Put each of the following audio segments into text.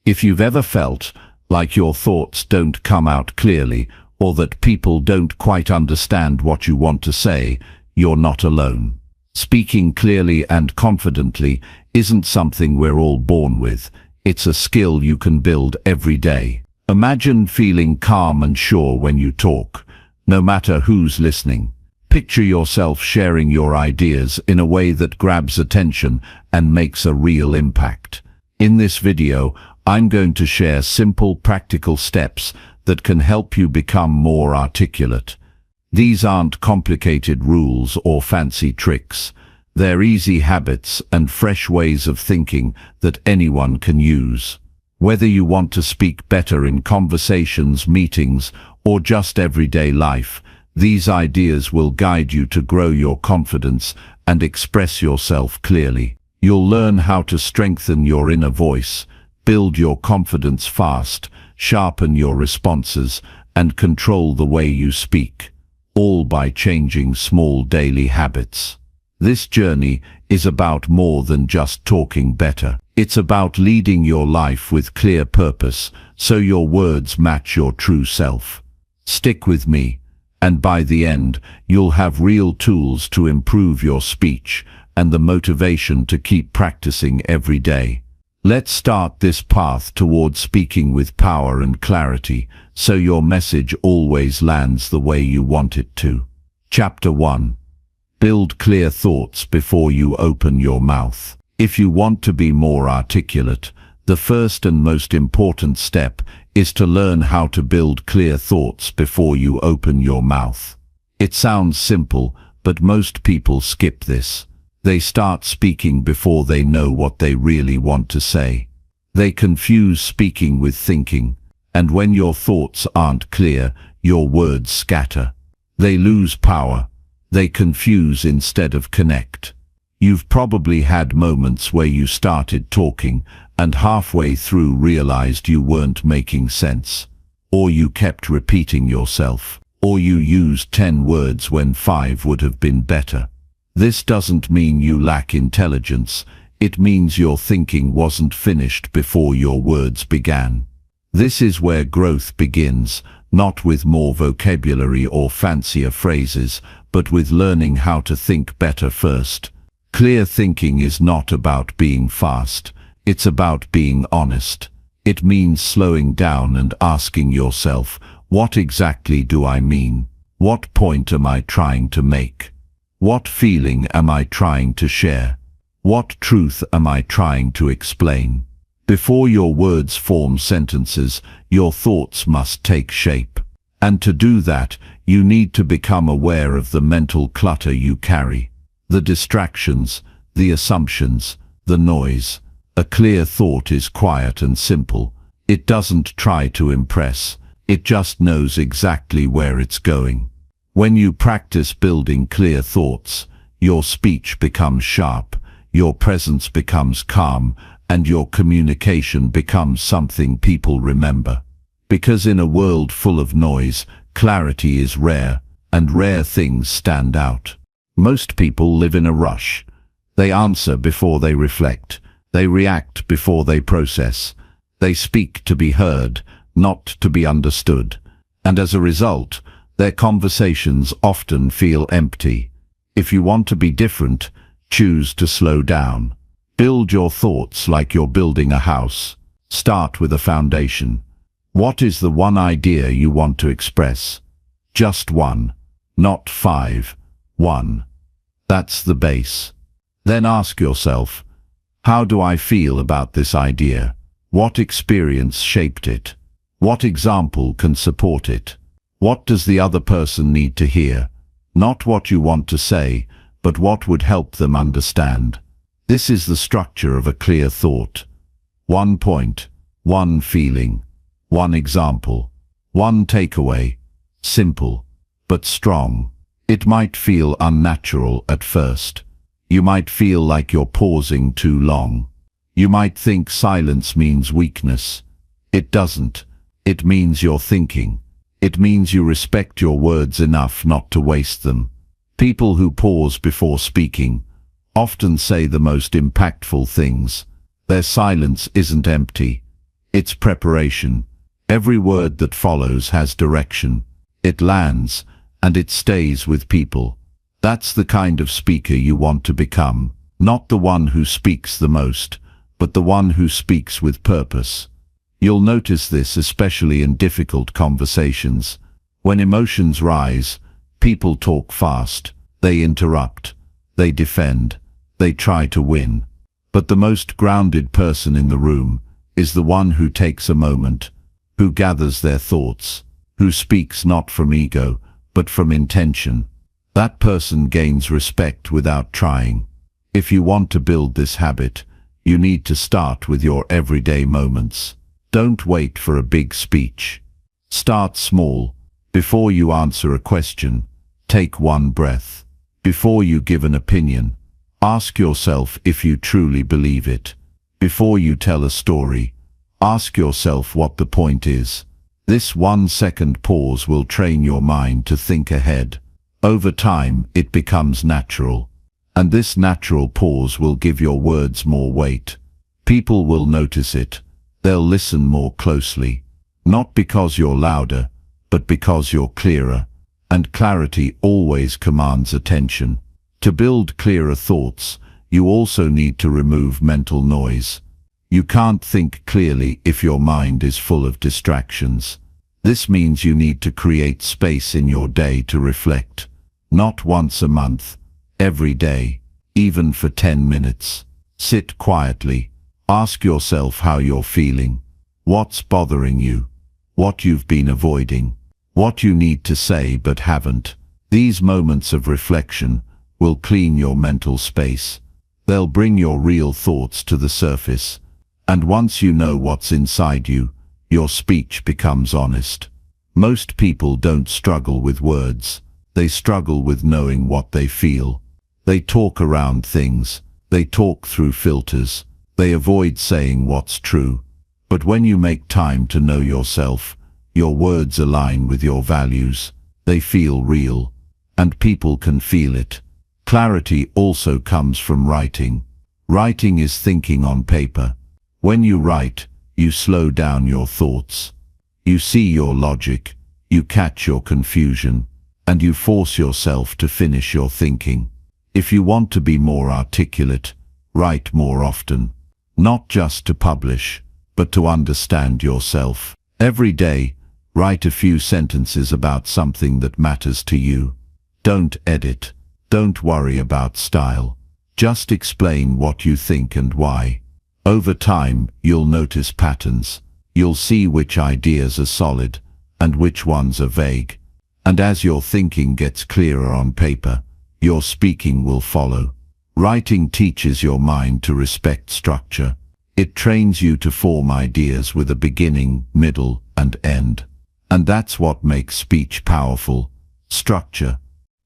If you've ever felt like your thoughts don't come out clearly, or that people don't quite understand what you want to say, you're not alone. Speaking clearly and confidently isn't something we're all born with. It's a skill you can build every day. Imagine feeling calm and sure when you talk, no matter who's listening. Picture yourself sharing your ideas in a way that grabs attention and makes a real impact. In this video, I'm going to share simple, practical steps that can help you become more articulate. These aren't complicated rules or fancy tricks. They're easy habits and fresh ways of thinking that anyone can use. Whether you want to speak better in conversations, meetings, or just everyday life, these ideas will guide you to grow your confidence and express yourself clearly. You'll learn how to strengthen your inner voice, build your confidence fast, sharpen your responses, and control the way you speak, all by changing small daily habits. This journey is about more than just talking better. It's about leading your life with clear purpose, so your words match your true self. Stick with me, and by the end, you'll have real tools to improve your speech and the motivation to keep practicing every day. Let's start this path toward speaking with power and clarity, so your message always lands the way you want it to. Chapter 1. Build clear thoughts before you open your mouth. If you want to be more articulate, the first and most important step is to learn how to build clear thoughts before you open your mouth. It sounds simple, but most people skip this. They start speaking before they know what they really want to say. They confuse speaking with thinking, and when your thoughts aren't clear, your words scatter. They lose power. They confuse instead of connect. You've probably had moments where you started talking and halfway through realized you weren't making sense. Or you kept repeating yourself. Or you used 10 words when 5 would have been better. This doesn't mean you lack intelligence. It means your thinking wasn't finished before your words began. This is where growth begins, not with more vocabulary or fancier phrases, but with learning how to think better first. Clear thinking is not about being fast. It's about being honest. It means slowing down and asking yourself, what exactly do I mean? What point am I trying to make? What feeling am I trying to share? What truth am I trying to explain? Before your words form sentences, your thoughts must take shape. And to do that, you need to become aware of the mental clutter you carry. The distractions, the assumptions, the noise. A clear thought is quiet and simple. It doesn't try to impress. It just knows exactly where it's going. When you practice building clear thoughts, your speech becomes sharp, your presence becomes calm, and your communication becomes something people remember. Because in a world full of noise, clarity is rare, and rare things stand out. Most people live in a rush. They answer before they reflect. They react before they process. They speak to be heard, not to be understood. And as a result, their conversations often feel empty. If you want to be different, choose to slow down. Build your thoughts like you're building a house. Start with a foundation. What is the one idea you want to express? Just one, not 5. 1. That's the base. Then ask yourself, how do I feel about this idea? What experience shaped it? What example can support it? What does the other person need to hear? Not what you want to say, but what would help them understand. This is the structure of a clear thought. 1 point, 1 feeling, 1 example, 1 takeaway. Simple, but strong. It might feel unnatural at first. You might feel like you're pausing too long. You might think silence means weakness. It doesn't. It means you're thinking. It means you respect your words enough not to waste them. People who pause before speaking often say the most impactful things. Their silence isn't empty. It's preparation. Every word that follows has direction. It lands, and it stays with people. That's the kind of speaker you want to become. Not the one who speaks the most, but the one who speaks with purpose. You'll notice this especially in difficult conversations. When emotions rise, people talk fast. They interrupt. They defend. They try to win. But the most grounded person in the room is the one who takes a moment, who gathers their thoughts, who speaks not from ego, but from intention. That person gains respect without trying. If you want to build this habit, you need to start with your everyday moments. Don't wait for a big speech. Start small. Before you answer a question, take one breath. Before you give an opinion, ask yourself if you truly believe it. Before you tell a story, ask yourself what the point is. This 1-second pause will train your mind to think ahead. Over time, it becomes natural. And this natural pause will give your words more weight. People will notice it. They'll listen more closely. Not because you're louder, but because you're clearer. And clarity always commands attention. To build clearer thoughts, you also need to remove mental noise. You can't think clearly if your mind is full of distractions. This means you need to create space in your day to reflect. Not once a month, every day, even for 10 minutes. Sit quietly. Ask yourself how you're feeling. What's bothering you? What you've been avoiding? What you need to say but haven't. These moments of reflection will clean your mental space. They'll bring your real thoughts to the surface. And once you know what's inside you, your speech becomes honest. Most people don't struggle with words. They struggle with knowing what they feel. They talk around things. They talk through filters. They avoid saying what's true. But when you make time to know yourself, your words align with your values. They feel real. And people can feel it. Clarity also comes from writing. Writing is thinking on paper. When you write, you slow down your thoughts. You see your logic. You catch your confusion. And you force yourself to finish your thinking. If you want to be more articulate, write more often. Not just to publish, but to understand yourself. Every day, write a few sentences about something that matters to you. Don't edit. Don't worry about style. Just explain what you think and why. Over time, you'll notice patterns. You'll see which ideas are solid and which ones are vague. And as your thinking gets clearer on paper, your speaking will follow. Writing teaches your mind to respect structure. It trains you to form ideas with a beginning, middle, and end. And that's what makes speech powerful. Structure.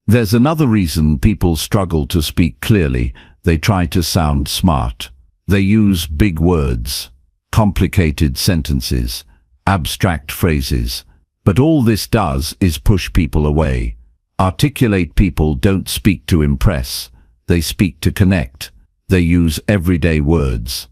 There's another reason people struggle to speak clearly. They try to sound smart. They use big words, complicated sentences, abstract phrases. But all this does is push people away. Articulate people don't speak to impress. They speak to connect. They use everyday words.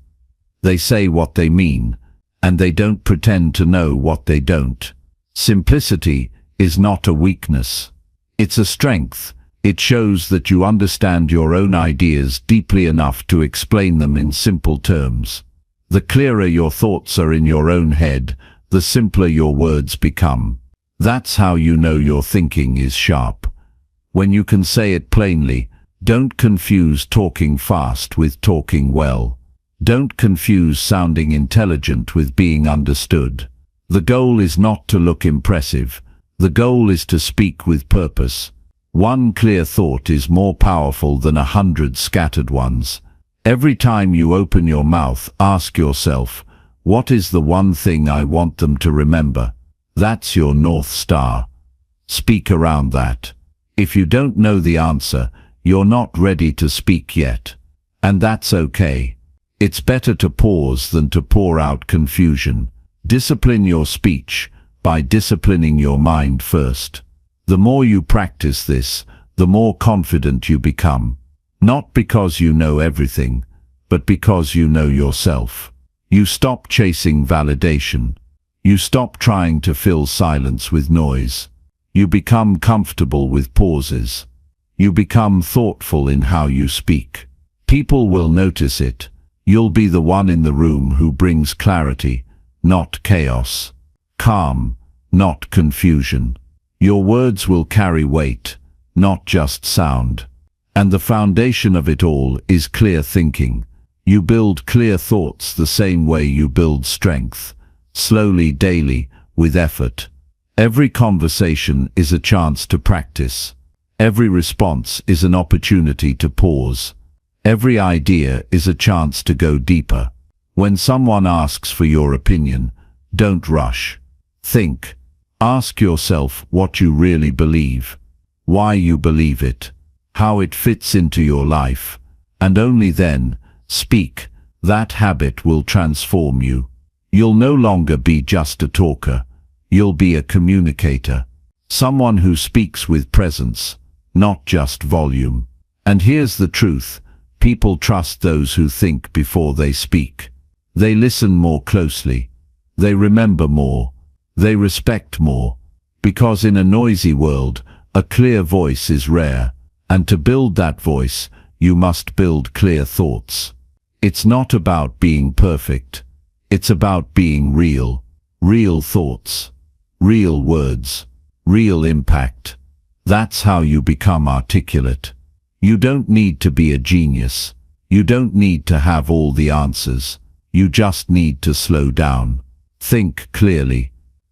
They say what they mean, and they don't pretend to know what they don't. Simplicity is not a weakness. It's a strength. It shows that you understand your own ideas deeply enough to explain them in simple terms. The clearer your thoughts are in your own head, the simpler your words become. That's how you know your thinking is sharp. When you can say it plainly, don't confuse talking fast with talking well. Don't confuse sounding intelligent with being understood. The goal is not to look impressive. The goal is to speak with purpose. One clear thought is more powerful than 100 scattered ones. Every time you open your mouth, ask yourself, what is the one thing I want them to remember? That's your North Star. Speak around that. If you don't know the answer, you're not ready to speak yet. And that's okay. It's better to pause than to pour out confusion. Discipline your speech by disciplining your mind first. The more you practice this, the more confident you become. Not because you know everything, but because you know yourself. You stop chasing validation. You stop trying to fill silence with noise. You become comfortable with pauses. You become thoughtful in how you speak. People will notice it. You'll be the one in the room who brings clarity, not chaos. Calm, not confusion. Your words will carry weight, not just sound. And the foundation of it all is clear thinking. You build clear thoughts the same way you build strength, slowly, daily, with effort. Every conversation is a chance to practice. Every response is an opportunity to pause. Every idea is a chance to go deeper. When someone asks for your opinion, don't rush. Think. Ask yourself what you really believe, why you believe it, how it fits into your life, and only then, speak. That habit will transform you. You'll no longer be just a talker. You'll be a communicator. Someone who speaks with presence, not just volume. And here's the truth. People trust those who think before they speak. They listen more closely. They remember more. They respect more. Because in a noisy world, a clear voice is rare. And to build that voice, you must build clear thoughts. It's not about being perfect. It's about being real. Real thoughts. Real words. Real impact. That's how you become articulate. You don't need to be a genius. You don't need to have all the answers. You just need to slow down. Think clearly.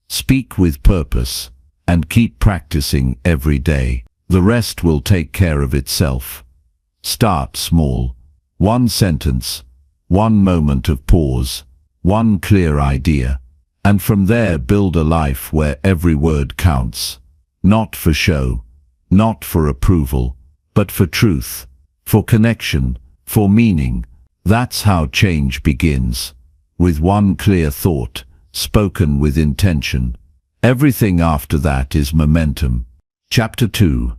Speak with purpose. And keep practicing every day. The rest will take care of itself. Start small. One sentence. One moment of pause. One clear idea. And from there build a life where every word counts. Not for show. Not for approval. But for truth. For connection. For meaning. That's how change begins. With one clear thought, spoken with intention. Everything after that is momentum. Chapter 2.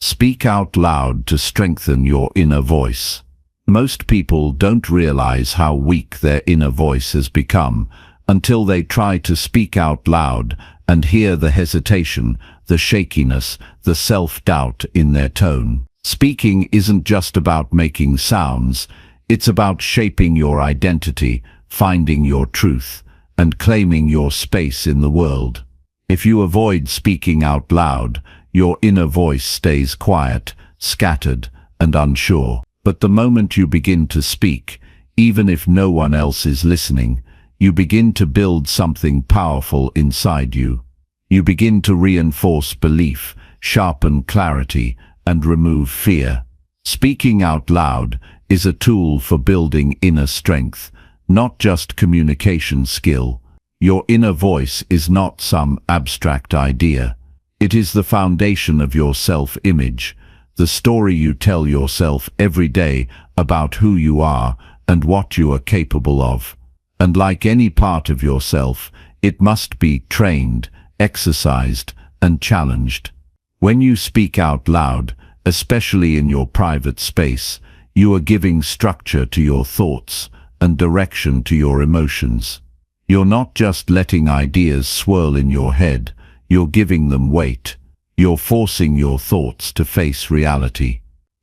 Speak out loud to strengthen your inner voice. Most people don't realize how weak their inner voice has become until they try to speak out loud and hear the hesitation, the shakiness, the self-doubt in their tone. Speaking isn't just about making sounds, it's about shaping your identity, finding your truth, and claiming your space in the world. If you avoid speaking out loud, your inner voice stays quiet, scattered, and unsure. But the moment you begin to speak, even if no one else is listening, you begin to build something powerful inside you. You begin to reinforce belief, sharpen clarity, and remove fear. Speaking out loud is a tool for building inner strength, not just communication skill. Your inner voice is not some abstract idea. It is the foundation of your self-image, the story you tell yourself every day about who you are and what you are capable of. And like any part of yourself, it must be trained, exercised, and challenged. When you speak out loud, especially in your private space, you are giving structure to your thoughts and direction to your emotions. You're not just letting ideas swirl in your head, you're giving them weight. You're forcing your thoughts to face reality.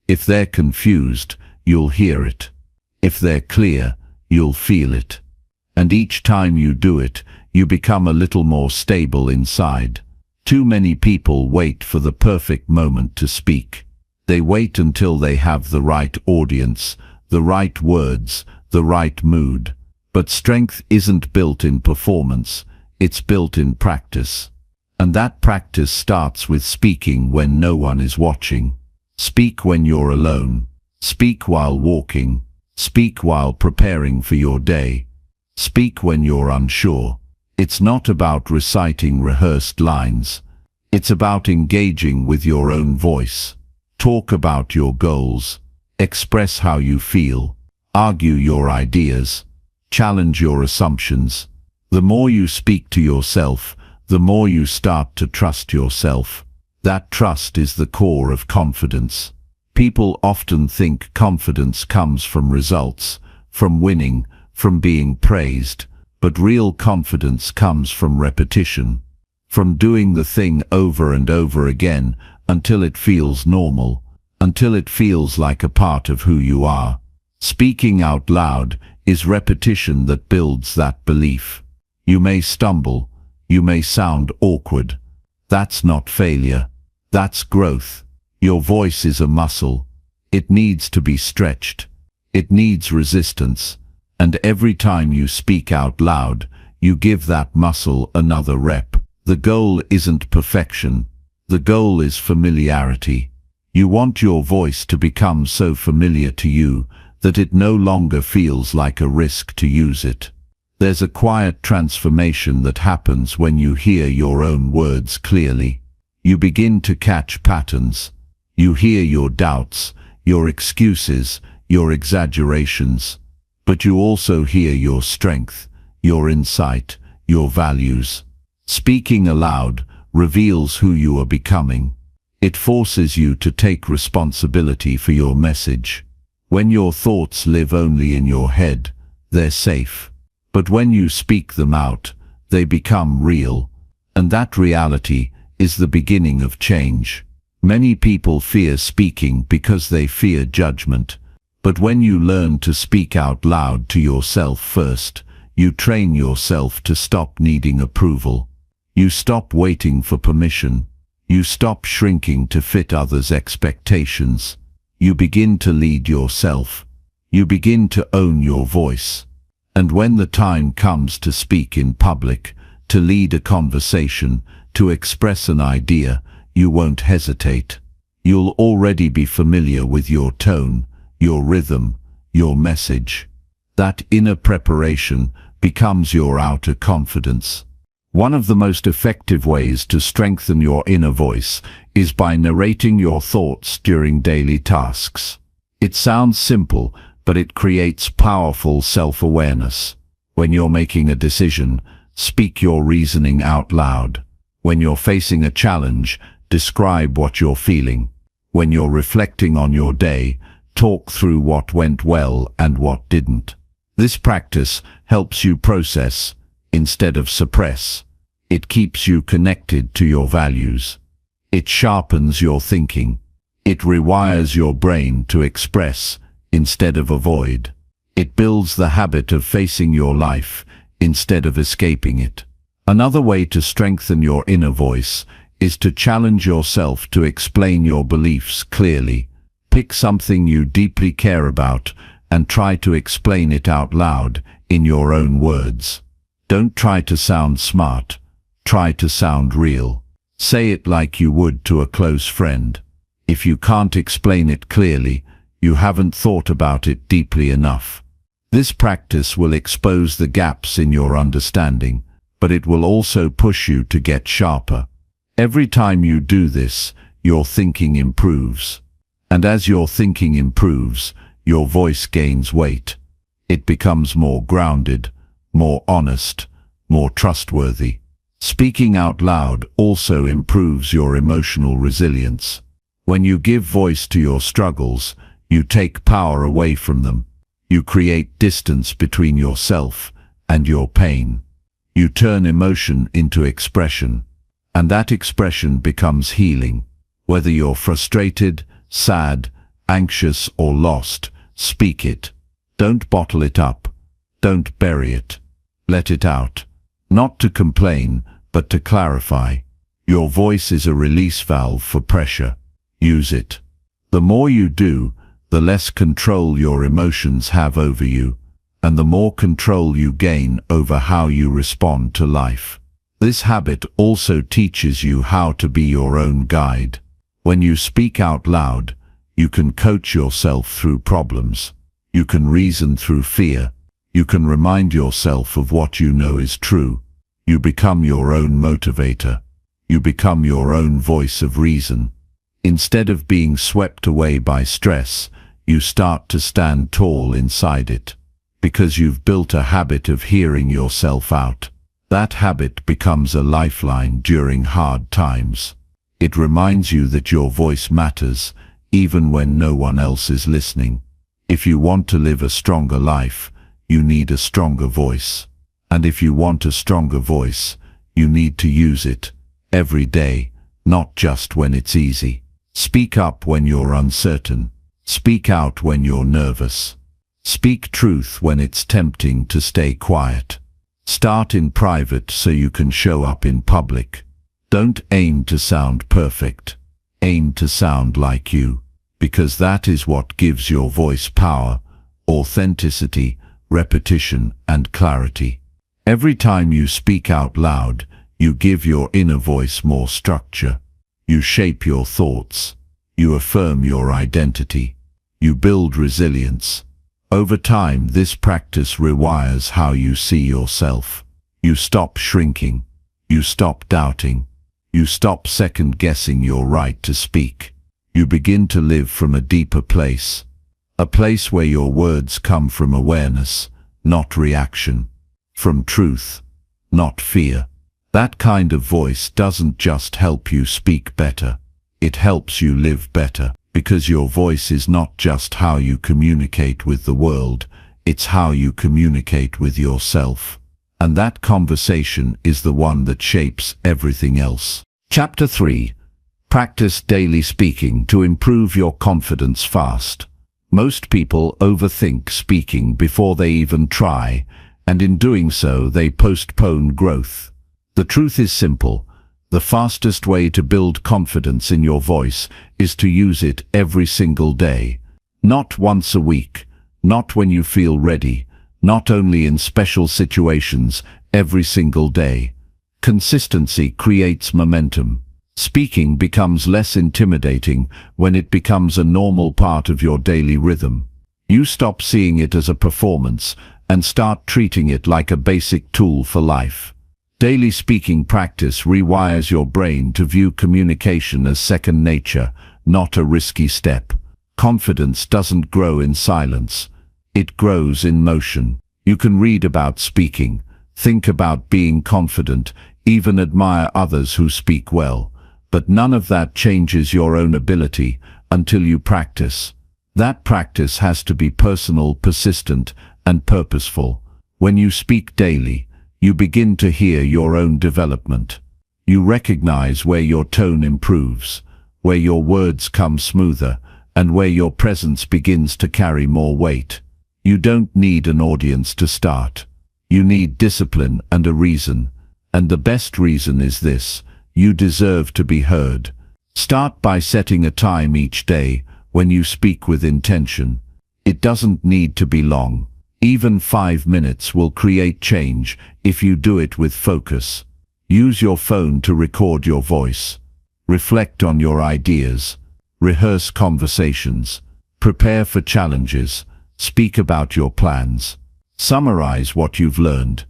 If they're confused, you'll hear it. If they're clear, you'll feel it. And each time you do it, you become a little more stable inside. Too many people wait for the perfect moment to speak. They wait until they have the right audience, the right words, the right mood. But strength isn't built in performance, it's built in practice. And that practice starts with speaking when no one is watching. Speak when you're alone. Speak while walking. Speak while preparing for your day. Speak when you're unsure. It's not about reciting rehearsed lines. It's about engaging with your own voice. Talk about your goals. Express how you feel. Argue your ideas. Challenge your assumptions. The more you speak to yourself, the more you start to trust yourself. That trust is the core of confidence. People often think confidence comes from results, from winning, from being praised, but real confidence comes from repetition, from doing the thing over and over again until it feels normal, until it feels like a part of who you are. Speaking out loud is repetition that builds that belief. You may stumble, you may sound awkward. That's not failure. That's growth. Your voice is a muscle. It needs to be stretched. It needs resistance. And every time you speak out loud, you give that muscle another rep. The goal isn't perfection. The goal is familiarity. You want your voice to become so familiar to you that it no longer feels like a risk to use it. There's a quiet transformation that happens when you hear your own words clearly. You begin to catch patterns. You hear your doubts, your excuses, your exaggerations. But you also hear your strength, your insight, your values. Speaking aloud reveals who you are becoming. It forces you to take responsibility for your message. When your thoughts live only in your head, they're safe. But when you speak them out, they become real. And that reality is the beginning of change. Many people fear speaking because they fear judgment. But when you learn to speak out loud to yourself first, you train yourself to stop needing approval. You stop waiting for permission. You stop shrinking to fit others' expectations. You begin to lead yourself. You begin to own your voice. And when the time comes to speak in public, to lead a conversation, to express an idea, you won't hesitate. You'll already be familiar with your tone, your rhythm, your message. That inner preparation becomes your outer confidence. One of the most effective ways to strengthen your inner voice is by narrating your thoughts during daily tasks. It sounds simple, but it creates powerful self-awareness. When you're making a decision, speak your reasoning out loud. When you're facing a challenge, describe what you're feeling. When you're reflecting on your day, talk through what went well and what didn't. This practice helps you process instead of suppress. It keeps you connected to your values. It sharpens your thinking. It rewires your brain to express instead of avoid. It builds the habit of facing your life instead of escaping it. Another way to strengthen your inner voice is to challenge yourself to explain your beliefs clearly. Pick something you deeply care about and try to explain it out loud in your own words. Don't try to sound smart. Try to sound real. Say it like you would to a close friend. If you can't explain it clearly, you haven't thought about it deeply enough. This practice will expose the gaps in your understanding, but it will also push you to get sharper. Every time you do this, your thinking improves. And as your thinking improves, your voice gains weight. It becomes more grounded, more honest, more trustworthy. Speaking out loud also improves your emotional resilience. When you give voice to your struggles, you take power away from them. You create distance between yourself and your pain. You turn emotion into expression, and that expression becomes healing. Whether you're frustrated, sad, anxious, or lost, speak it. Don't bottle it up. Don't bury it. Let it out. Not to complain, but to clarify. Your voice is a release valve for pressure. Use it. The more you do, the less control your emotions have over you, and the more control you gain over how you respond to life. This habit also teaches you how to be your own guide. When you speak out loud, you can coach yourself through problems. You can reason through fear. You can remind yourself of what you know is true. You become your own motivator. You become your own voice of reason. Instead of being swept away by stress, you start to stand tall inside it, because you've built a habit of hearing yourself out. That habit becomes a lifeline during hard times. It reminds you that your voice matters, even when no one else is listening. If you want to live a stronger life, you need a stronger voice. And if you want a stronger voice, you need to use it every day, not just when it's easy. Speak up when you're uncertain. Speak out when you're nervous. Speak truth when it's tempting to stay quiet. Start in private so you can show up in public. Don't aim to sound perfect. Aim to sound like you, because that is what gives your voice power, authenticity, repetition, and clarity. Every time you speak out loud, you give your inner voice more structure. You shape your thoughts. You affirm your identity. You build resilience. Over time, this practice rewires how you see yourself. You stop shrinking. You stop doubting. You stop second-guessing your right to speak. You begin to live from a deeper place. A place where your words come from awareness, not reaction. From truth, not fear. That kind of voice doesn't just help you speak better. It helps you live better, because your voice is not just how you communicate with the world, it's how you communicate with yourself. And that conversation is the one that shapes everything else. Chapter 3. Practice daily speaking to improve your confidence fast. Most people overthink speaking before they even try, and in doing so they postpone growth. The truth is simple. The fastest way to build confidence in your voice is to use it every single day. Not once a week, not when you feel ready, not only in special situations, every single day. Consistency creates momentum. Speaking becomes less intimidating when it becomes a normal part of your daily rhythm. You stop seeing it as a performance and start treating it like a basic tool for life. Daily speaking practice rewires your brain to view communication as second nature, not a risky step. Confidence doesn't grow in silence. It grows in motion. You can read about speaking, think about being confident, even admire others who speak well. But none of that changes your own ability until you practice. That practice has to be personal, persistent, and purposeful. When you speak daily, you begin to hear your own development. You recognize where your tone improves, where your words come smoother, and where your presence begins to carry more weight. You don't need an audience to start. You need discipline and a reason. And the best reason is this: you deserve to be heard. Start by setting a time each day when you speak with intention. It doesn't need to be long. Even 5 minutes will create change if you do it with focus. Use your phone to record your voice. Reflect on your ideas. Rehearse conversations. Prepare for challenges. Speak about your plans. Summarize what you've learned.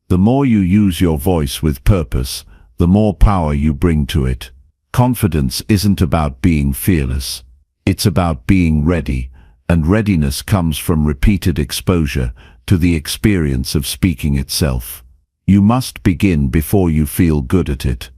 The more you use your voice with purpose, the more power you bring to it. Confidence isn't about being fearless. It's about being ready. And readiness comes from repeated exposure to the experience of speaking itself. You must begin before you feel good at it.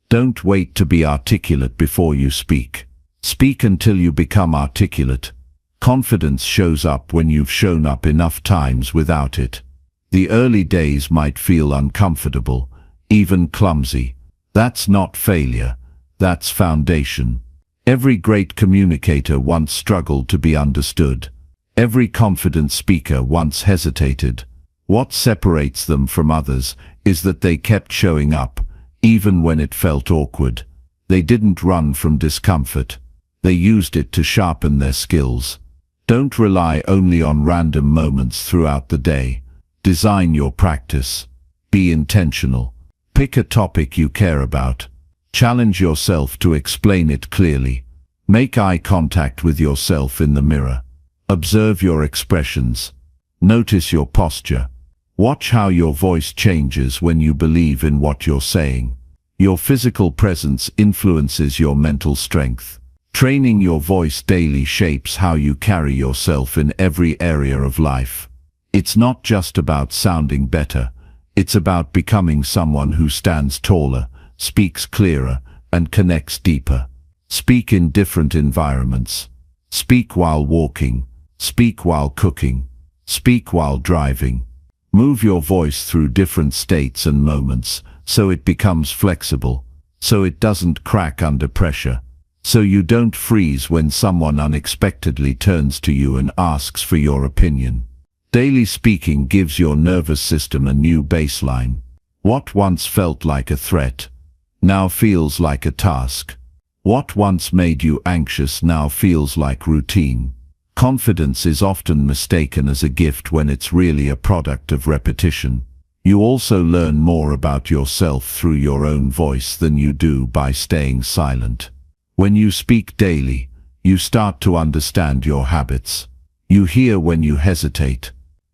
Don't wait to be articulate before you speak. Speak until you become articulate. Confidence shows up when you've shown up enough times without it. The early days might feel uncomfortable, even clumsy. That's not failure. That's foundation. Every great communicator once struggled to be understood. Every confident speaker once hesitated. What separates them from others is that they kept showing up, even when it felt awkward. They didn't run from discomfort. They used it to sharpen their skills. Don't rely only on random moments throughout the day. Design your practice. Be intentional. Pick a topic you care about. Challenge yourself to explain it clearly. Make eye contact with yourself in the mirror. Observe your expressions. Notice your posture. Watch how your voice changes when you believe in what you're saying. Your physical presence influences your mental strength. Training your voice daily shapes how you carry yourself in every area of life. It's not just about sounding better. It's about becoming someone who stands taller, speaks clearer, and connects deeper. Speak in different environments. Speak while walking. Speak while cooking. Speak while driving. Move your voice through different states and moments, so it becomes flexible, so it doesn't crack under pressure, so you don't freeze when someone unexpectedly turns to you and asks for your opinion. Daily speaking gives your nervous system a new baseline. What once felt like a threat now feels like a task. What once made you anxious now feels like routine. Confidence is often mistaken as a gift when it's really a product of repetition. You also learn more about yourself through your own voice than you do by staying silent. When you speak daily, you start to understand your habits. You hear when you hesitate.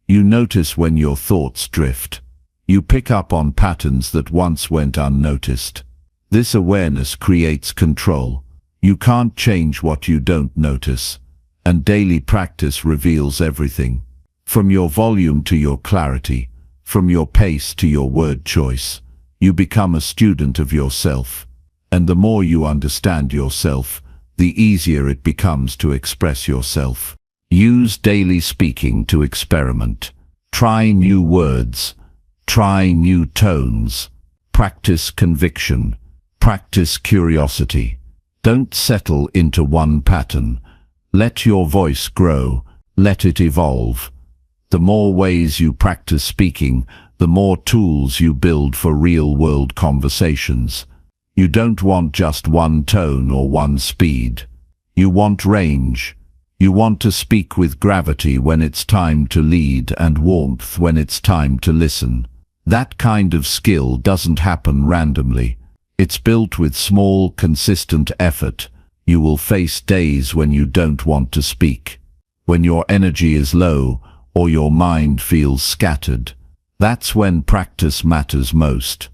You notice when your thoughts drift. You pick up on patterns that once went unnoticed. This awareness creates control. You can't change what you don't notice, and daily practice reveals everything. From your volume to your clarity, from your pace to your word choice, you become a student of yourself. And the more you understand yourself, the easier it becomes to express yourself. Use daily speaking to experiment. Try new words. Try new tones. Practice conviction. Practice curiosity. Don't settle into one pattern. Let your voice grow. Let it evolve. The more ways you practice speaking, the more tools you build for real-world conversations. You don't want just one tone or one speed. You want range. You want to speak with gravity when it's time to lead and warmth when it's time to listen. That kind of skill doesn't happen randomly. It's built with small, consistent effort. You will face days when you don't want to speak, when your energy is low or your mind feels scattered. That's when practice matters most.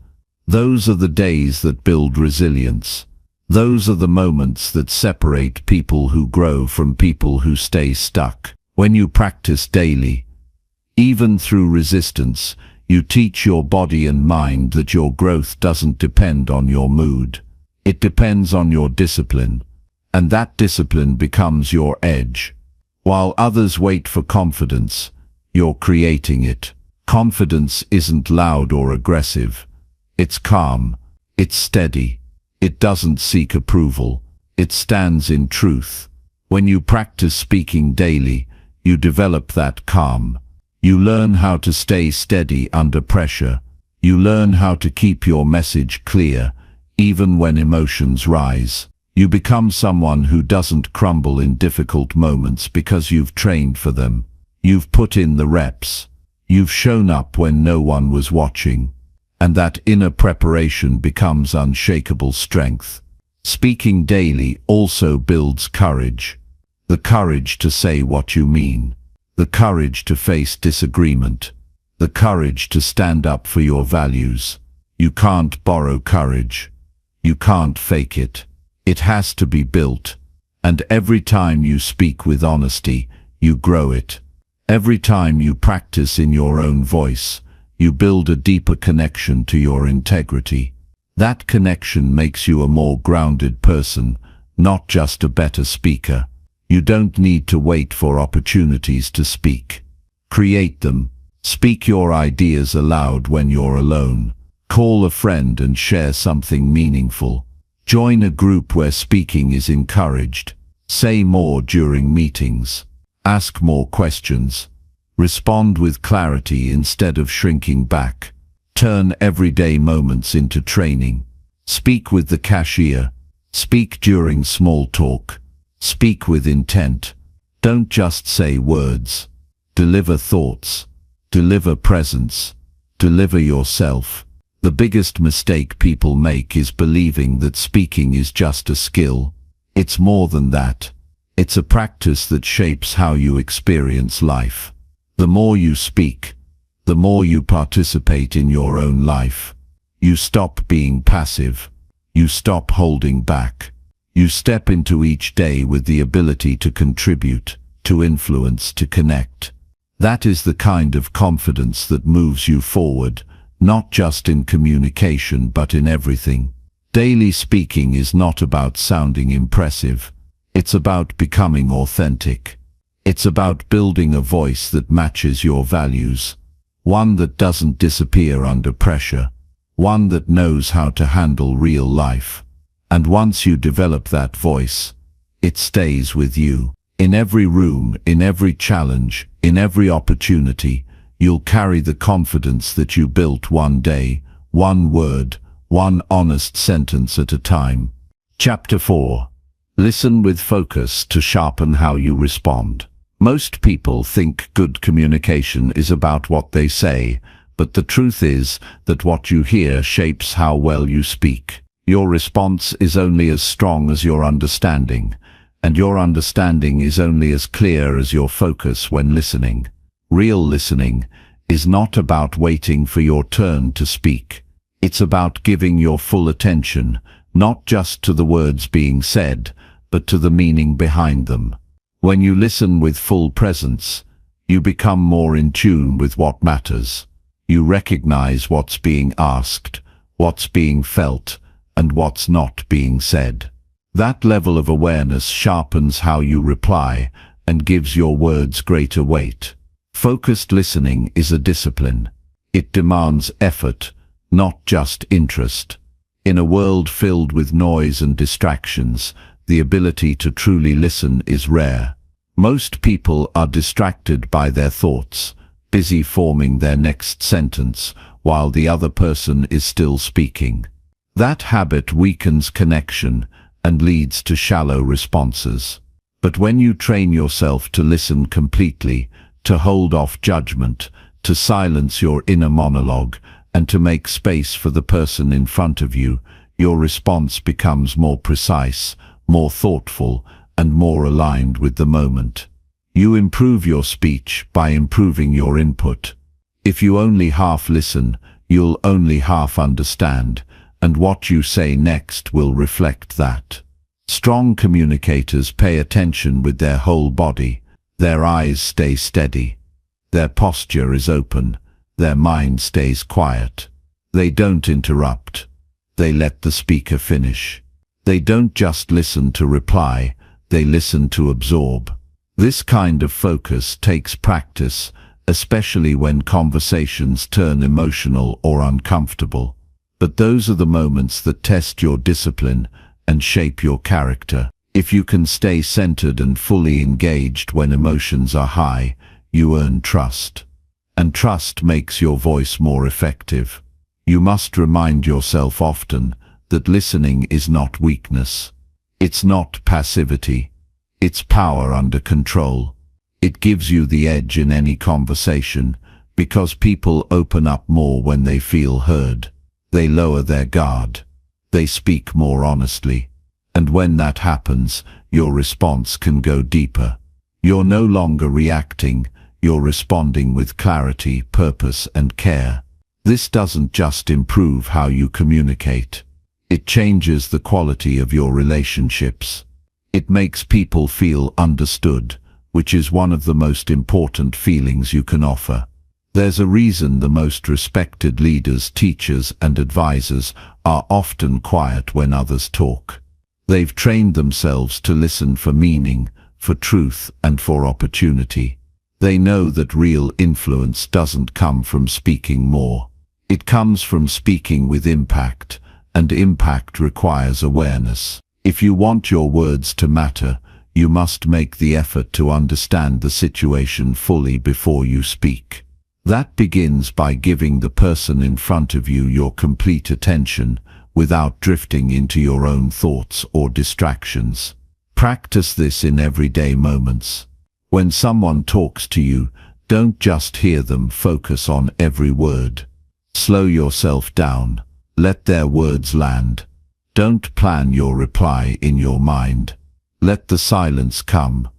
Those are the days that build resilience. Those are the moments that separate people who grow from people who stay stuck. When you practice daily, even through resistance, you teach your body and mind that your growth doesn't depend on your mood. It depends on your discipline, and that discipline becomes your edge. While others wait for confidence, you're creating it. Confidence isn't loud or aggressive. It's calm. It's steady. It doesn't seek approval. It stands in truth. When you practice speaking daily, you develop that calm. You learn how to stay steady under pressure. You learn how to keep your message clear, even when emotions rise. You become someone who doesn't crumble in difficult moments because you've trained for them. You've put in the reps. You've shown up when no one was watching. And that inner preparation becomes unshakable strength. Speaking daily also builds courage. The courage to say what you mean. The courage to face disagreement. The courage to stand up for your values. You can't borrow courage. You can't fake it. It has to be built. And every time you speak with honesty, you grow it. Every time you practice in your own voice, you build a deeper connection to your integrity. That connection makes you a more grounded person, not just a better speaker. You don't need to wait for opportunities to speak. Create them. Speak your ideas aloud when you're alone. Call a friend and share something meaningful. Join a group where speaking is encouraged. Say more during meetings. Ask more questions. Respond with clarity instead of shrinking back. Turn everyday moments into training. Speak with the cashier. Speak during small talk. Speak with intent. Don't just say words. Deliver thoughts. Deliver presence. Deliver yourself. The biggest mistake people make is believing that speaking is just a skill. It's more than that. It's a practice that shapes how you experience life. The more you speak, the more you participate in your own life. You stop being passive. You stop holding back. You step into each day with the ability to contribute, to influence, to connect. That is the kind of confidence that moves you forward, not just in communication but in everything. Daily speaking is not about sounding impressive. It's about becoming authentic. It's about building a voice that matches your values, one that doesn't disappear under pressure, one that knows how to handle real life. And once you develop that voice, it stays with you. In every room, in every challenge, in every opportunity, you'll carry the confidence that you built one day, one word, one honest sentence at a time. Chapter 4. Listen with focus to sharpen how you respond. Most people think good communication is about what they say, but the truth is that what you hear shapes how well you speak. Your response is only as strong as your understanding, and your understanding is only as clear as your focus when listening. Real listening is not about waiting for your turn to speak. It's about giving your full attention, not just to the words being said, but to the meaning behind them. When you listen with full presence, you become more in tune with what matters. You recognize what's being asked, what's being felt, and what's not being said. That level of awareness sharpens how you reply and gives your words greater weight. Focused listening is a discipline. It demands effort, not just interest. In a world filled with noise and distractions, the ability to truly listen is rare. Most people are distracted by their thoughts, busy forming their next sentence, while the other person is still speaking. That habit weakens connection and leads to shallow responses. But when you train yourself to listen completely, to hold off judgment, to silence your inner monologue, and to make space for the person in front of you, your response becomes more precise, more thoughtful, and more aligned with the moment. You improve your speech by improving your input. If you only half listen, you'll only half understand, and what you say next will reflect that. Strong communicators pay attention with their whole body. Their eyes stay steady. Their posture is open. Their mind stays quiet. They don't interrupt. They let the speaker finish. They don't just listen to reply, they listen to absorb. This kind of focus takes practice, especially when conversations turn emotional or uncomfortable. But those are the moments that test your discipline and shape your character. If you can stay centered and fully engaged when emotions are high, you earn trust. And trust makes your voice more effective. You must remind yourself often that listening is not weakness. It's not passivity. It's power under control. It gives you the edge in any conversation, because people open up more when they feel heard. They lower their guard. They speak more honestly. And when that happens, your response can go deeper. You're no longer reacting, you're responding with clarity, purpose, and care. This doesn't just improve how you communicate. It changes the quality of your relationships. It makes people feel understood, which is one of the most important feelings you can offer. There's a reason the most respected leaders, teachers, and advisors are often quiet when others talk. They've trained themselves to listen for meaning, for truth, and for opportunity. They know that real influence doesn't come from speaking more. It comes from speaking with impact, and impact requires awareness. If you want your words to matter, you must make the effort to understand the situation fully before you speak. That begins by giving the person in front of you your complete attention, without drifting into your own thoughts or distractions. Practice this in everyday moments. When someone talks to you, don't just hear them, focus on every word. Slow yourself down. Let their words land. Don't plan your reply in your mind. Let the silence come.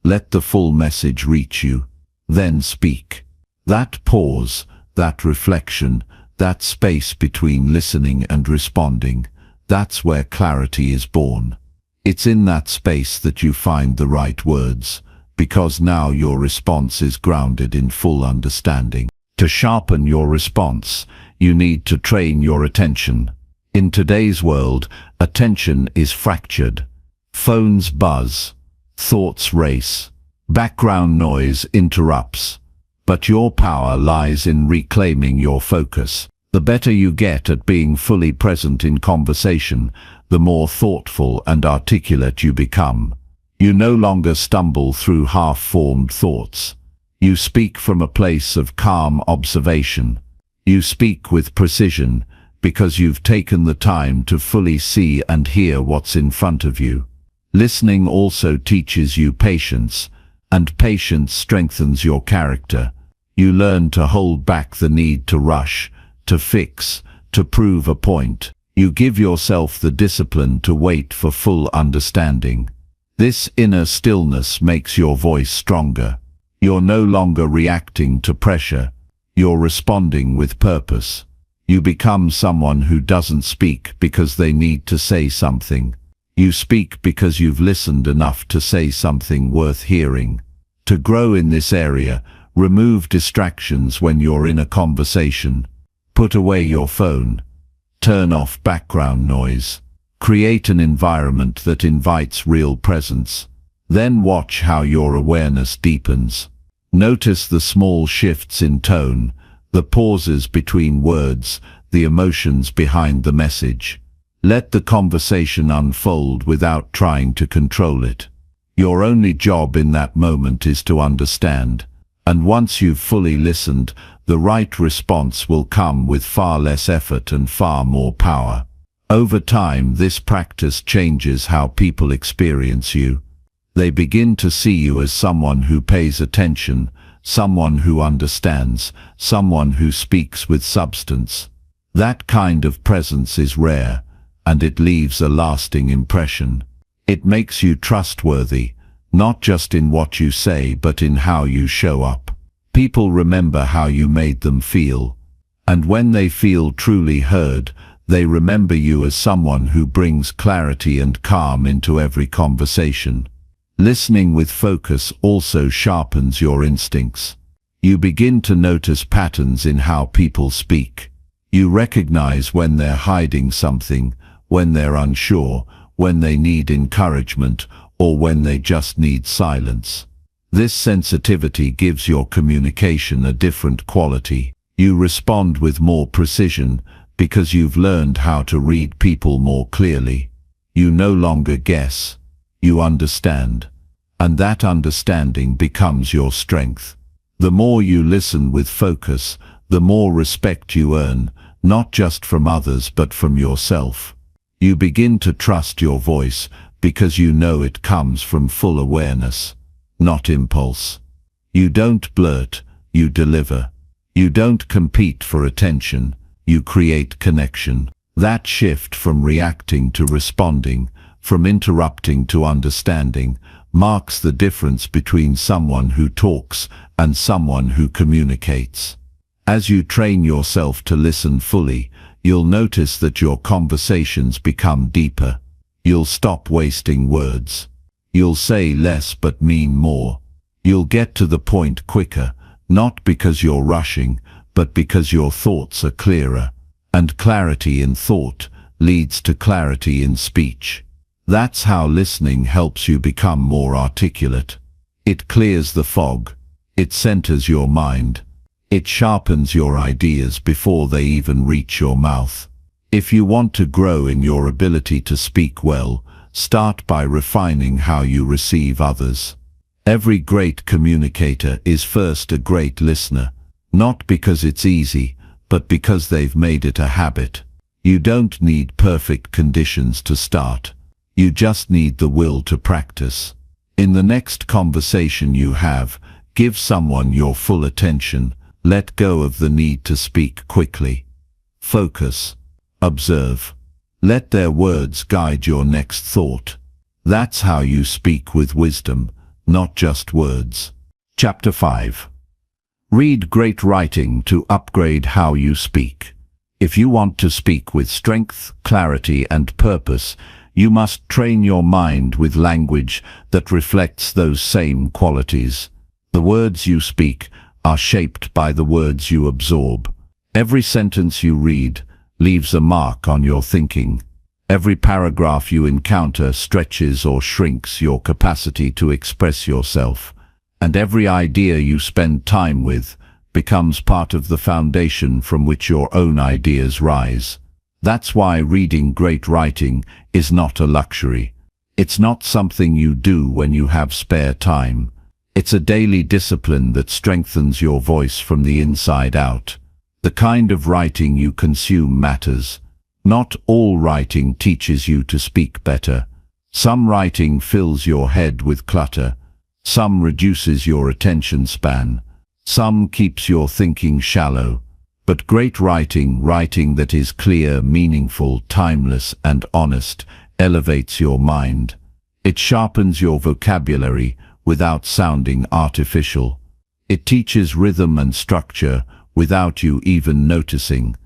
Let the full message reach you. Then speak. That pause, that reflection, that space between listening and responding, that's where clarity is born. It's in that space that you find the right words, because now your response is grounded in full understanding. To sharpen your response, you need to train your attention. In today's world, attention is fractured. Phones buzz, thoughts race, Background noise interrupts, but your power lies in reclaiming your focus. The better you get at being fully present in conversation, the more thoughtful and articulate you become. You no longer stumble through half-formed thoughts. You speak from a place of calm observation. You speak with precision because you've taken the time to fully see and hear what's in front of you. Listening also teaches you patience, and patience strengthens your character. You learn to hold back the need to rush, to fix, to prove a point. You give yourself the discipline to wait for full understanding. This inner stillness makes your voice stronger. You're no longer reacting to pressure. You're responding with purpose. You become someone who doesn't speak because they need to say something. You speak because you've listened enough to say something worth hearing. To grow in this area, remove distractions when you're in a conversation. Put away your phone. Turn off background noise. Create an environment that invites real presence. Then watch how your awareness deepens. Notice the small shifts in tone, the pauses between words, the emotions behind the message. Let the conversation unfold without trying to control it. Your only job in that moment is to understand. And once you've fully listened, the right response will come with far less effort and far more power. Over time, this practice changes how people experience you. They begin to see you as someone who pays attention, someone who understands, someone who speaks with substance. That kind of presence is rare, and it leaves a lasting impression. It makes you trustworthy, not just in what you say but in how you show up. People remember how you made them feel, and when they feel truly heard, they remember you as someone who brings clarity and calm into every conversation. Listening with focus also sharpens your instincts. You begin to notice patterns in how people speak. You recognize when they're hiding something, when they're unsure, when they need encouragement, or when they just need silence. This sensitivity gives your communication a different quality. You respond with more precision because you've learned how to read people more clearly. You no longer guess. You understand. And that understanding becomes your strength. The more you listen with focus, the more respect you earn, not just from others but from yourself. You begin to trust your voice because you know it comes from full awareness, not impulse. You don't blurt, you deliver. You don't compete for attention, you create connection. That shift from reacting to responding, from interrupting to understanding, marks the difference between someone who talks and someone who communicates. As you train yourself to listen fully, you'll notice that your conversations become deeper. You'll stop wasting words. You'll say less but mean more. You'll get to the point quicker, not because you're rushing, but because your thoughts are clearer. And clarity in thought leads to clarity in speech. That's how listening helps you become more articulate. It clears the fog. It centers your mind. It sharpens your ideas before they even reach your mouth. If you want to grow in your ability to speak well, start by refining how you receive others. Every great communicator is first a great listener, not because it's easy, but because they've made it a habit. You don't need perfect conditions to start. You just need the will to practice. In the next conversation you have, give someone your full attention. Let go of the need to speak quickly. Focus. Observe. Let their words guide your next thought. That's how you speak with wisdom, not just words. Chapter 5. Read great writing to upgrade how you speak. If you want to speak with strength, clarity, and purpose, you must train your mind with language that reflects those same qualities. The words you speak are shaped by the words you absorb. Every sentence you read leaves a mark on your thinking. Every paragraph you encounter stretches or shrinks your capacity to express yourself. and every idea you spend time with becomes part of the foundation from which your own ideas rise. That's why reading great writing is not a luxury. It's not something you do when you have spare time. It's a daily discipline that strengthens your voice from the inside out. The kind of writing you consume matters. Not all writing teaches you to speak better. Some writing fills your head with clutter. Some reduces your attention span. Some keeps your thinking shallow. But great writing that is clear, meaningful, timeless, and honest, elevates your mind. It sharpens your vocabulary without sounding artificial. It teaches rhythm and structure without you even noticing.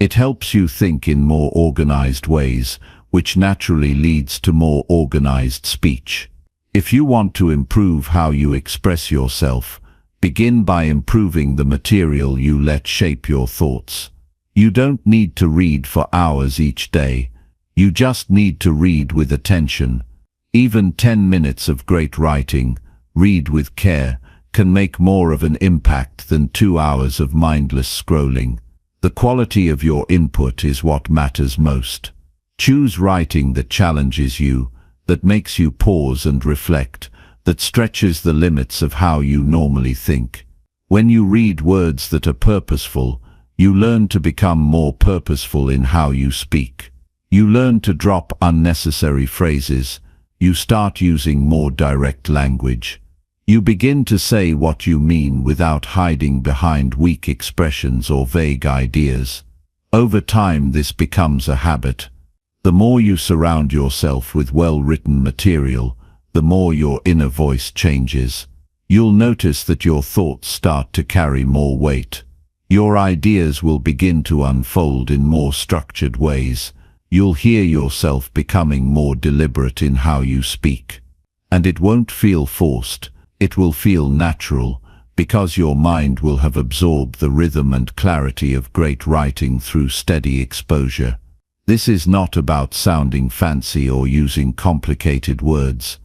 It helps you think in more organized ways, which naturally leads to more organized speech. If you want to improve how you express yourself, begin by improving the material you let shape your thoughts. You don't need to read for hours each day. You just need to read with attention. Even 10 minutes of great writing, read with care, can make more of an impact than 2 hours of mindless scrolling. The quality of your input is what matters most. Choose writing that challenges you, that makes you pause and reflect, that stretches the limits of how you normally think. When you read words that are purposeful, you learn to become more purposeful in how you speak. You learn to drop unnecessary phrases. You start using more direct language. You begin to say what you mean without hiding behind weak expressions or vague ideas. Over time, this becomes a habit. The more you surround yourself with well-written material, the more your inner voice changes. You'll notice that your thoughts start to carry more weight. Your ideas will begin to unfold in more structured ways. You'll hear yourself becoming more deliberate in how you speak. And it won't feel forced. It will feel natural, because your mind will have absorbed the rhythm and clarity of great writing through steady exposure. This is not about sounding fancy or using complicated words.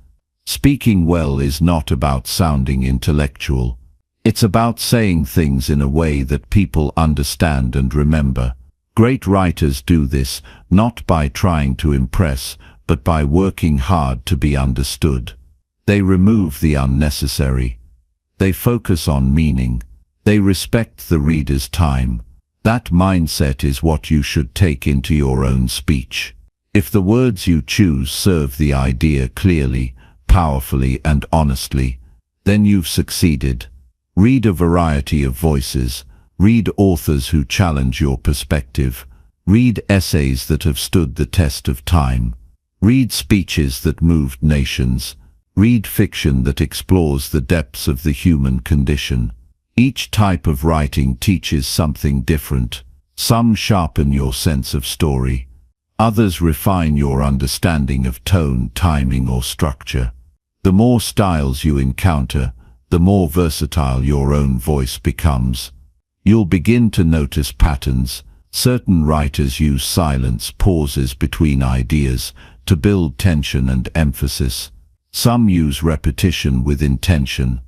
Speaking well is not about sounding intellectual. It's about saying things in a way that people understand and remember. Great writers do this not by trying to impress, but by working hard to be understood. They remove the unnecessary. They focus on meaning. They respect the reader's time. That mindset is what you should take into your own speech. If the words you choose serve the idea clearly, powerfully, and honestly, then you've succeeded. Read a variety of voices. Read authors who challenge your perspective. Read essays that have stood the test of time. Read speeches that moved nations. Read fiction that explores the depths of the human condition. Each type of writing teaches something different. Some sharpen your sense of story. Others refine your understanding of tone, timing, or structure. The more styles you encounter, the more versatile your own voice becomes. You'll begin to notice patterns. Certain writers use silence, pauses between ideas, to build tension and emphasis. Some use repetition with intention.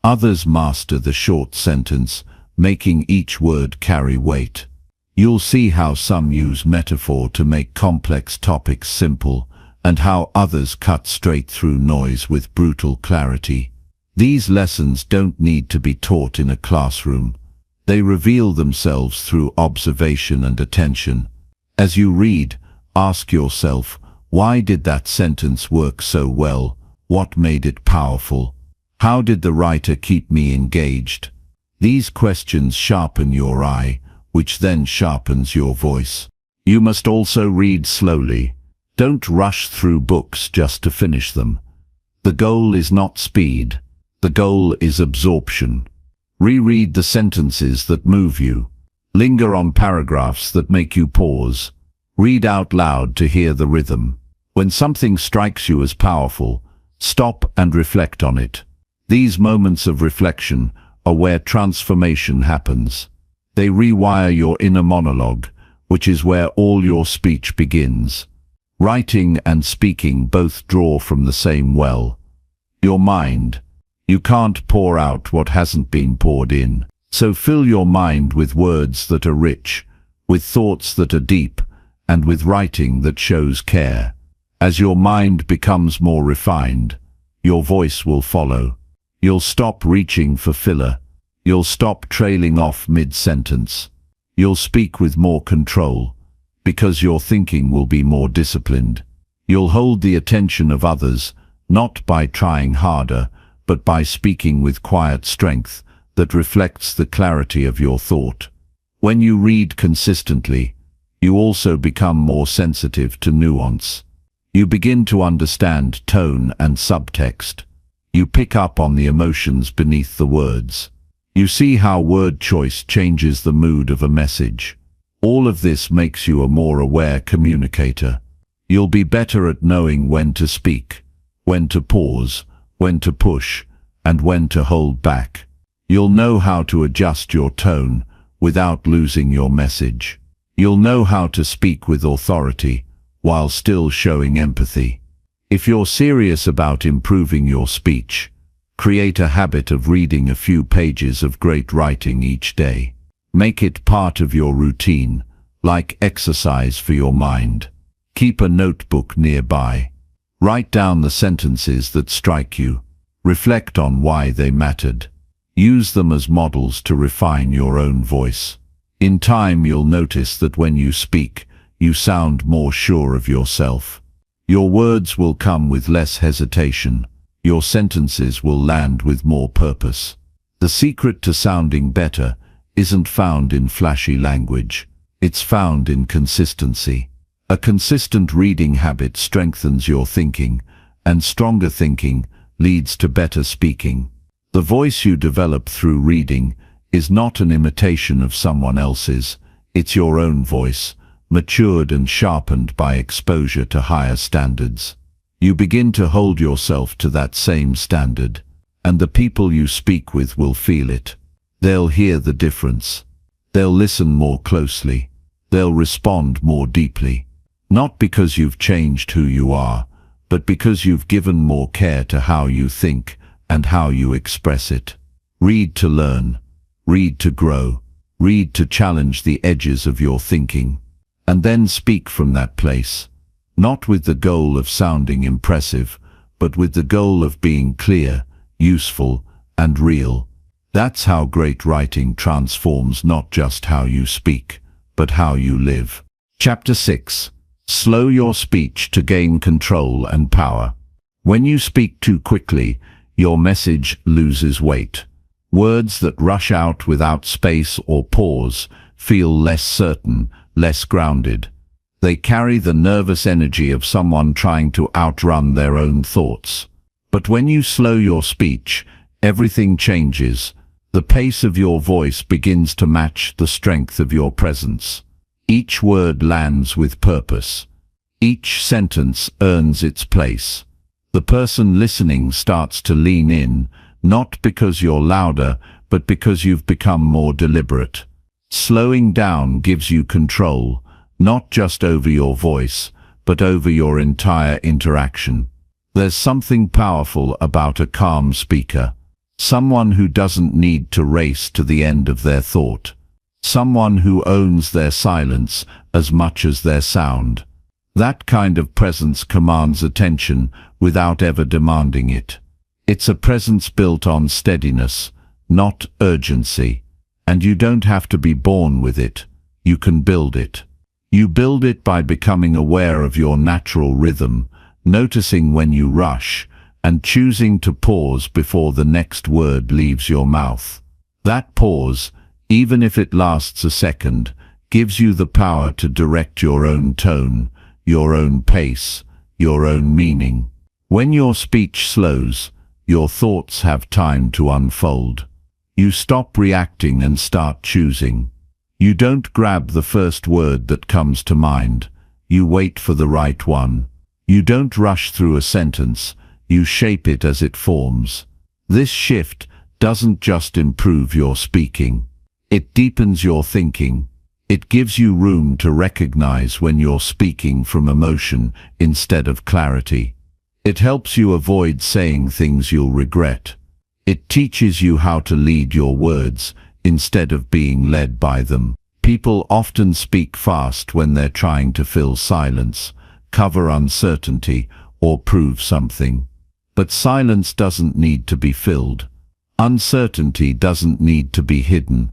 Others master the short sentence, making each word carry weight. You'll see how some use metaphor to make complex topics simple, and how others cut straight through noise with brutal clarity. These lessons don't need to be taught in a classroom. They reveal themselves through observation and attention. As you read, ask yourself, why did that sentence work so well? What made it powerful? How did the writer keep me engaged? These questions sharpen your eye, which then sharpens your voice. You must also read slowly. Don't rush through books just to finish them. The goal is not speed. The goal is absorption. Reread the sentences that move you. Linger on paragraphs that make you pause. Read out loud to hear the rhythm. When something strikes you as powerful, stop and reflect on it. These moments of reflection are where transformation happens. They rewire your inner monologue, which is where all your speech begins. Writing and speaking both draw from the same well. Your mind. You can't pour out what hasn't been poured in. So fill your mind with words that are rich, with thoughts that are deep, and with writing that shows care. As your mind becomes more refined, your voice will follow. You'll stop reaching for filler. You'll stop trailing off mid-sentence. You'll speak with more control, because your thinking will be more disciplined. You'll hold the attention of others, not by trying harder, but by speaking with quiet strength that reflects the clarity of your thought. When you read consistently, you also become more sensitive to nuance. You begin to understand tone and subtext. You pick up on the emotions beneath the words. You see how word choice changes the mood of a message. All of this makes you a more aware communicator. You'll be better at knowing when to speak, when to pause, when to push, and when to hold back. You'll know how to adjust your tone without losing your message. You'll know how to speak with authority while still showing empathy. If you're serious about improving your speech, create a habit of reading a few pages of great writing each day. Make it part of your routine, like exercise for your mind. Keep a notebook nearby. Write down the sentences that strike you. Reflect on why they mattered. Use them as models to refine your own voice. In time, you'll notice that when you speak, you sound more sure of yourself. Your words will come with less hesitation. Your sentences will land with more purpose. The secret to sounding better isn't found in flashy language. It's found in consistency. A consistent reading habit strengthens your thinking, and stronger thinking leads to better speaking. The voice you develop through reading is not an imitation of someone else's. It's your own voice, matured and sharpened by exposure to higher standards. You begin to hold yourself to that same standard, and the people you speak with will feel it. They'll hear the difference. They'll listen more closely. They'll respond more deeply. Not because you've changed who you are, but because you've given more care to how you think and how you express it. Read to learn. Read to grow. Read to challenge the edges of your thinking. And then speak from that place. Not with the goal of sounding impressive, but with the goal of being clear, useful, and real. That's how great writing transforms not just how you speak, but how you live. Chapter 6. Slow your speech to gain control and power. When you speak too quickly, your message loses weight. Words that rush out without space or pause feel less certain, less grounded. They carry the nervous energy of someone trying to outrun their own thoughts. But when you slow your speech, everything changes. The pace of your voice begins to match the strength of your presence. Each word lands with purpose. Each sentence earns its place. The person listening starts to lean in, not because you're louder, but because you've become more deliberate. Slowing down gives you control, not just over your voice, but over your entire interaction. There's something powerful about a calm speaker. Someone who doesn't need to race to the end of their thought. Someone who owns their silence as much as their sound. That kind of presence commands attention without ever demanding it. It's a presence built on steadiness, not urgency. And you don't have to be born with it. You can build it. You build it by becoming aware of your natural rhythm, noticing when you rush, and choosing to pause before the next word leaves your mouth. That pause, even if it lasts a second, gives you the power to direct your own tone, your own pace, your own meaning. When your speech slows, your thoughts have time to unfold. You stop reacting and start choosing. You don't grab the first word that comes to mind. You wait for the right one. You don't rush through a sentence. You shape it as it forms. This shift doesn't just improve your speaking. It deepens your thinking. It gives you room to recognize when you're speaking from emotion instead of clarity. It helps you avoid saying things you'll regret. It teaches you how to lead your words instead of being led by them. People often speak fast when they're trying to fill silence, cover uncertainty, or prove something. But silence doesn't need to be filled. Uncertainty doesn't need to be hidden.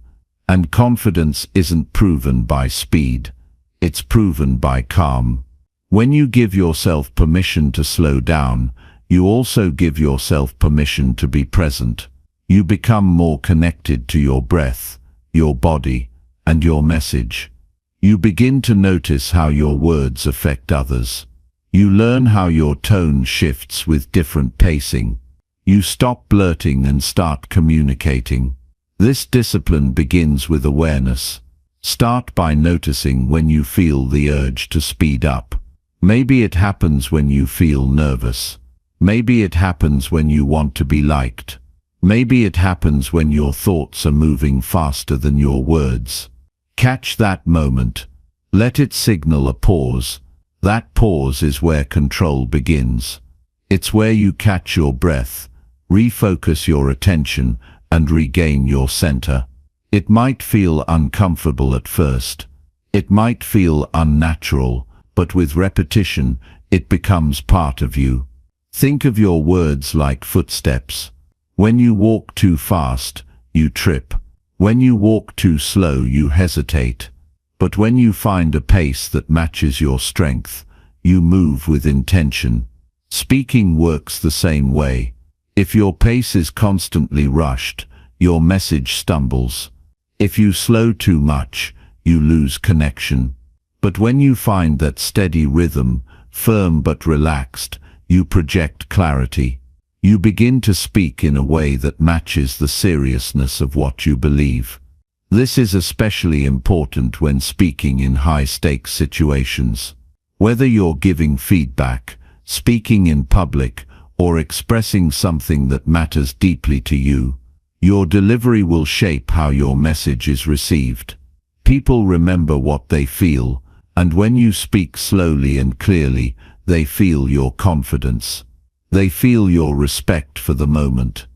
And confidence isn't proven by speed. It's proven by calm. When you give yourself permission to slow down, you also give yourself permission to be present. You become more connected to your breath, your body, and your message. You begin to notice how your words affect others. You learn how your tone shifts with different pacing. You stop blurting and start communicating. This discipline begins with awareness. Start by noticing when you feel the urge to speed up. Maybe it happens when you feel nervous. Maybe it happens when you want to be liked. Maybe it happens when your thoughts are moving faster than your words. Catch that moment. Let it signal a pause. That pause is where control begins. It's where you catch your breath, refocus your attention, and regain your center. It might feel uncomfortable at first. It might feel unnatural, but with repetition, it becomes part of you. Think of your words like footsteps. When you walk too fast, you trip. When you walk too slow, you hesitate. But when you find a pace that matches your strength, you move with intention. Speaking works the same way. If your pace is constantly rushed, your message stumbles. If you slow too much, you lose connection. But when you find that steady rhythm, firm but relaxed, you project clarity. You begin to speak in a way that matches the seriousness of what you believe. This is especially important when speaking in high-stakes situations. Whether you're giving feedback, speaking in public, or expressing something that matters deeply to you, your delivery will shape how your message is received. People remember what they feel, and when you speak slowly and clearly, they feel your confidence. They feel your respect for the moment.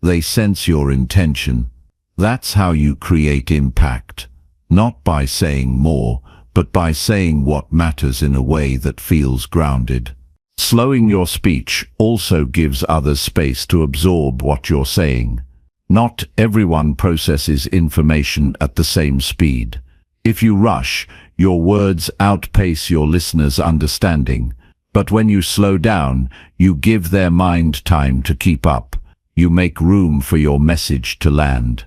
They sense your intention. That's how you create impact, not by saying more, but by saying what matters in a way that feels grounded. Slowing your speech also gives others space to absorb what you're saying. Not everyone processes information at the same speed. If you rush, your words outpace your listeners' understanding. But when you slow down, you give their mind time to keep up. You make room for your message to land.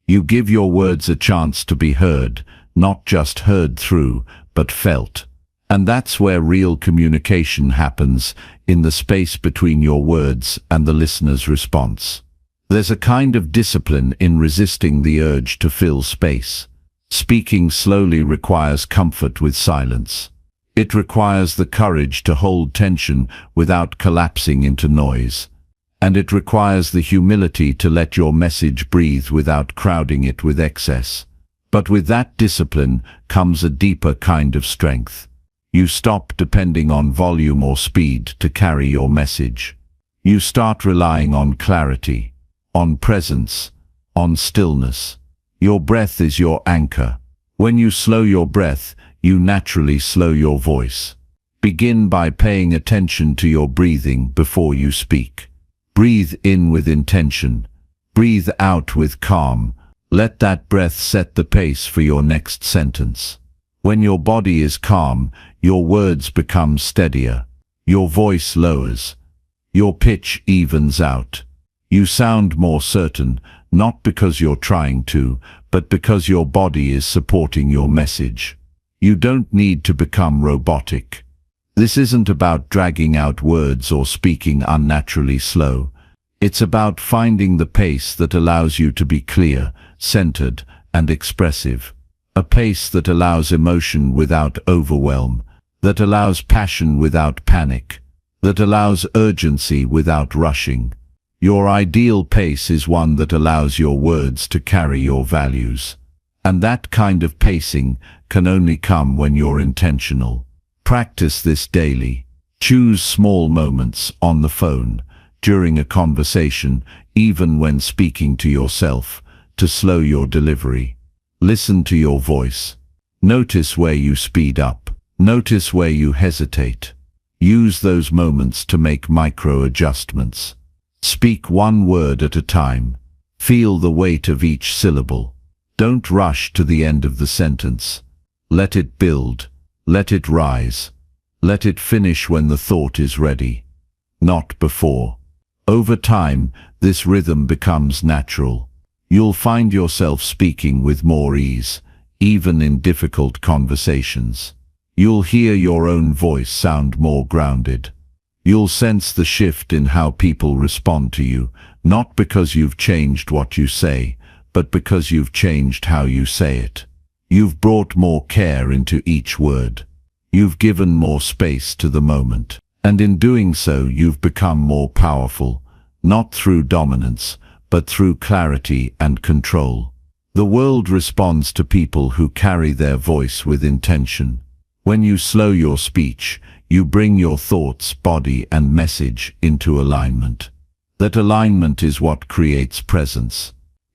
You give your words a chance to be heard, not just heard through, but felt. And that's where real communication happens, in the space between your words and the listener's response. There's a kind of discipline in resisting the urge to fill space. Speaking slowly requires comfort with silence. It requires the courage to hold tension without collapsing into noise. And it requires the humility to let your message breathe without crowding it with excess. But with that discipline comes a deeper kind of strength. You stop depending on volume or speed to carry your message. You start relying on clarity, on presence, on stillness. Your breath is your anchor. When you slow your breath, you naturally slow your voice. Begin by paying attention to your breathing before you speak. Breathe in with intention. Breathe out with calm. Let that breath set the pace for your next sentence. When your body is calm, your words become steadier. Your voice lowers. Your pitch evens out. You sound more certain, not because you're trying to, but because your body is supporting your message. You don't need to become robotic. This isn't about dragging out words or speaking unnaturally slow. It's about finding the pace that allows you to be clear, centered, and expressive. A pace that allows emotion without overwhelm, that allows passion without panic, that allows urgency without rushing. Your ideal pace is one that allows your words to carry your values. And that kind of pacing can only come when you're intentional. Practice this daily. Choose small moments on the phone. during a conversation, even when speaking to yourself, to slow your delivery. Listen to your voice. Notice where you speed up. Notice where you hesitate. Use those moments to make micro adjustments. Speak one word at a time. Feel the weight of each syllable. Don't rush to the end of the sentence. Let it build. Let it rise. Let it finish when the thought is ready, not before. Over time, this rhythm becomes natural. You'll find yourself speaking with more ease, even in difficult conversations. You'll hear your own voice sound more grounded. You'll sense the shift in how people respond to you, not because you've changed what you say, but because you've changed how you say it. You've brought more care into each word. You've given more space to the moment. And in doing so, you've become more powerful, not through dominance, but through clarity and control. The world responds to people who carry their voice with intention. When you slow your speech, you bring your thoughts, body, and message into alignment. That alignment is what creates presence.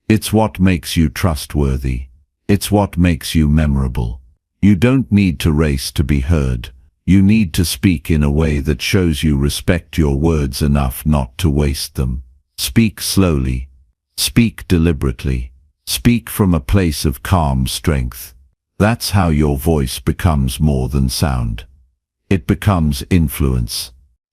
It's what makes you trustworthy. It's what makes you memorable. You don't need to race to be heard. You need to speak in a way that shows you respect your words enough not to waste them. Speak slowly. Speak deliberately. Speak from a place of calm strength. That's how your voice becomes more than sound. It becomes influence.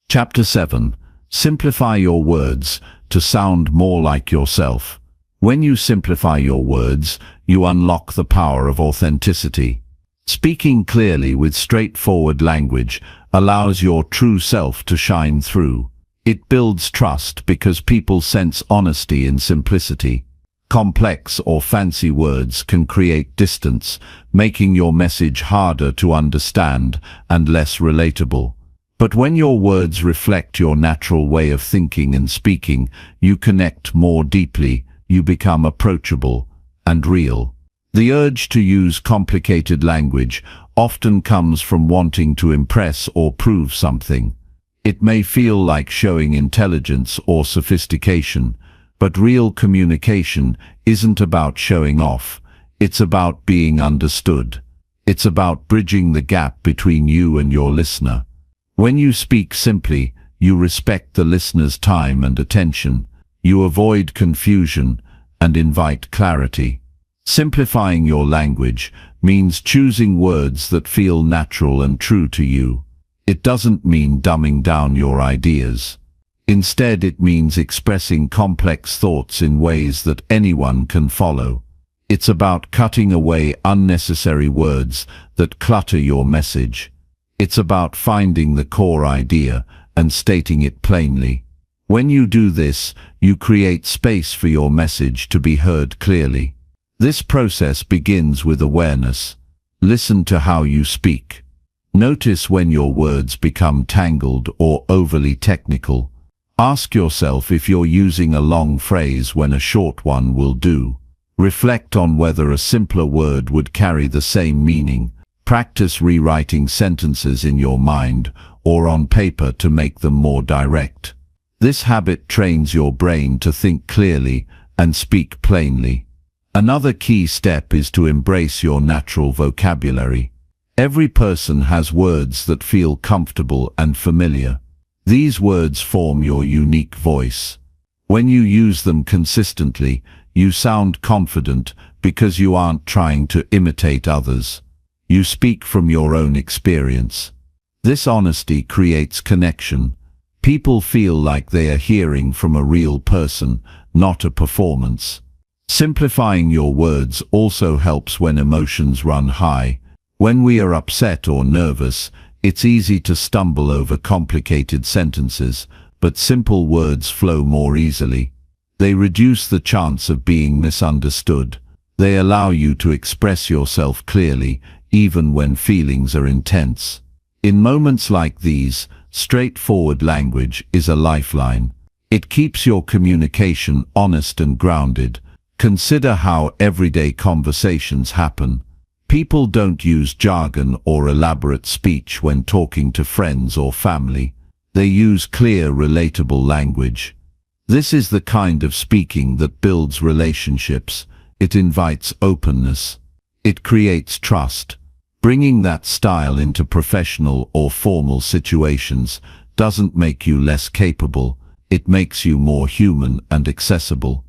Chapter 7. Simplify your words to sound more like yourself. When you simplify your words, you unlock the power of authenticity. Speaking clearly with straightforward language allows your true self to shine through. It builds trust because people sense honesty in simplicity. Complex or fancy words can create distance, making your message harder to understand and less relatable. But when your words reflect your natural way of thinking and speaking, you connect more deeply, you become approachable and real. The urge to use complicated language often comes from wanting to impress or prove something. It may feel like showing intelligence or sophistication, but real communication isn't about showing off. It's about being understood. It's about bridging the gap between you and your listener. When you speak simply, you respect the listener's time and attention. You avoid confusion and invite clarity. Simplifying your language means choosing words that feel natural and true to you. It doesn't mean dumbing down your ideas. Instead, it means expressing complex thoughts in ways that anyone can follow. It's about cutting away unnecessary words that clutter your message. It's about finding the core idea and stating it plainly. When you do this, you create space for your message to be heard clearly. This process begins with awareness. Listen to how you speak. Notice when your words become tangled or overly technical. Ask yourself if you're using a long phrase when a short one will do. Reflect on whether a simpler word would carry the same meaning. Practice rewriting sentences in your mind or on paper to make them more direct. This habit trains your brain to think clearly and speak plainly. Another key step is to embrace your natural vocabulary. Every person has words that feel comfortable and familiar. These words form your unique voice. When you use them consistently, you sound confident because you aren't trying to imitate others. You speak from your own experience. This honesty creates connection. People feel like they are hearing from a real person, not a performance. Simplifying your words also helps when emotions run high. When we are upset or nervous, it's easy to stumble over complicated sentences, but simple words flow more easily. They reduce the chance of being misunderstood. They allow you to express yourself clearly, even when feelings are intense. In moments like these, straightforward language is a lifeline. It keeps your communication honest and grounded. Consider how everyday conversations happen. People don't use jargon or elaborate speech when talking to friends or family. They use clear, relatable language. This is the kind of speaking that builds relationships. It invites openness. It creates trust. Bringing that style into professional or formal situations doesn't make you less capable. It makes you more human and accessible.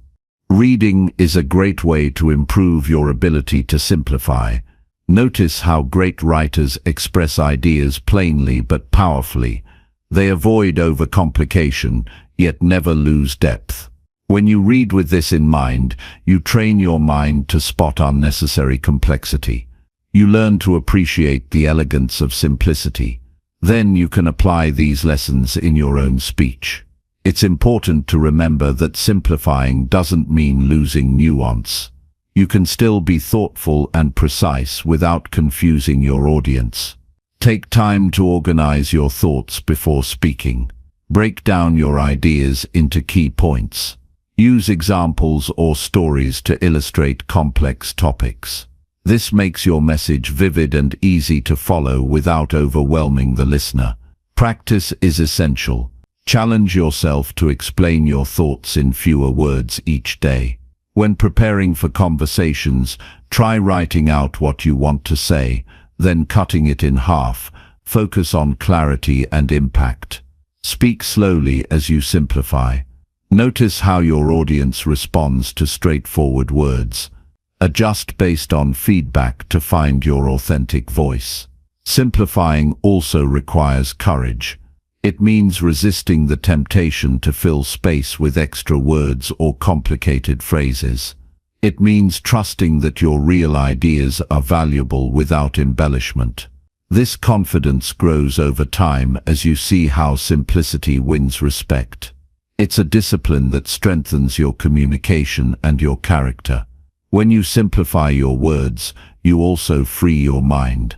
Reading is a great way to improve your ability to simplify. Notice how great writers express ideas plainly but powerfully. They avoid overcomplication, yet never lose depth. When you read with this in mind, you train your mind to spot unnecessary complexity. You learn to appreciate the elegance of simplicity. Then you can apply these lessons in your own speech. It's important to remember that simplifying doesn't mean losing nuance. You can still be thoughtful and precise without confusing your audience. Take time to organize your thoughts before speaking. Break down your ideas into key points. Use examples or stories to illustrate complex topics. This makes your message vivid and easy to follow without overwhelming the listener. Practice is essential. Challenge yourself to explain your thoughts in fewer words each day. When preparing for conversations, try writing out what you want to say, then cutting it in half. Focus on clarity and impact. Speak slowly as you simplify. Notice how your audience responds to straightforward words. Adjust based on feedback to find your authentic voice. Simplifying also requires courage. It means resisting the temptation to fill space with extra words or complicated phrases. It means trusting that your real ideas are valuable without embellishment. This confidence grows over time as you see how simplicity wins respect. It's a discipline that strengthens your communication and your character. When you simplify your words, you also free your mind.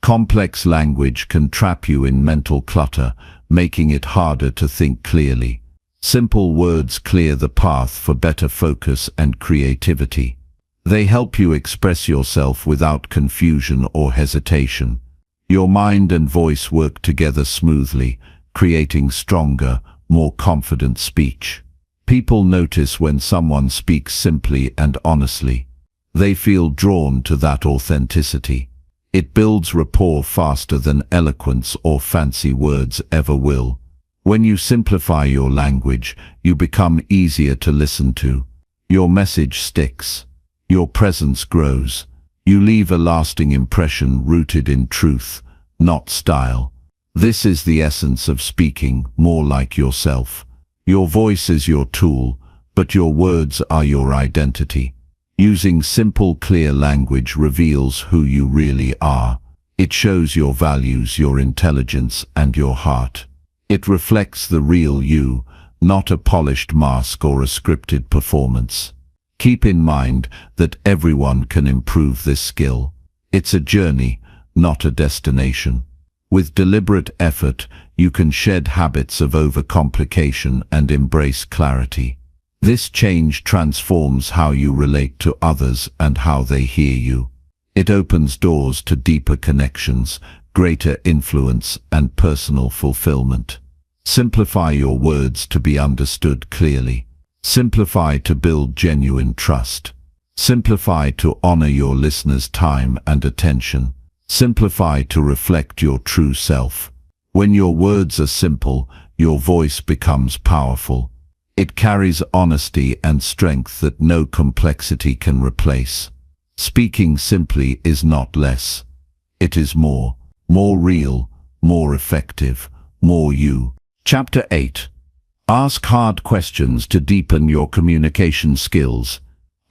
Complex language can trap you in mental clutter, making it harder to think clearly. Simple words clear the path for better focus and creativity. They help you express yourself without confusion or hesitation. Your mind and voice work together smoothly, creating stronger, more confident speech. People notice when someone speaks simply and honestly. They feel drawn to that authenticity. It builds rapport faster than eloquence or fancy words ever will. When you simplify your language, you become easier to listen to. Your message sticks. Your presence grows. You leave a lasting impression rooted in truth, not style. This is the essence of speaking more like yourself. Your voice is your tool, but your words are your identity. Using simple, clear language reveals who you really are. It shows your values, your intelligence, and your heart. It reflects the real you, not a polished mask or a scripted performance. Keep in mind that everyone can improve this skill. It's a journey, not a destination. With deliberate effort, you can shed habits of overcomplication and embrace clarity. This change transforms how you relate to others and how they hear you. It opens doors to deeper connections, greater influence, and personal fulfillment. Simplify your words to be understood clearly. Simplify to build genuine trust. Simplify to honor your listeners' time and attention. Simplify to reflect your true self. When your words are simple, your voice becomes powerful. It carries honesty and strength that no complexity can replace. Speaking simply is not less. It is more real, more effective, more you. Chapter 8. Ask hard questions to deepen your communication skills.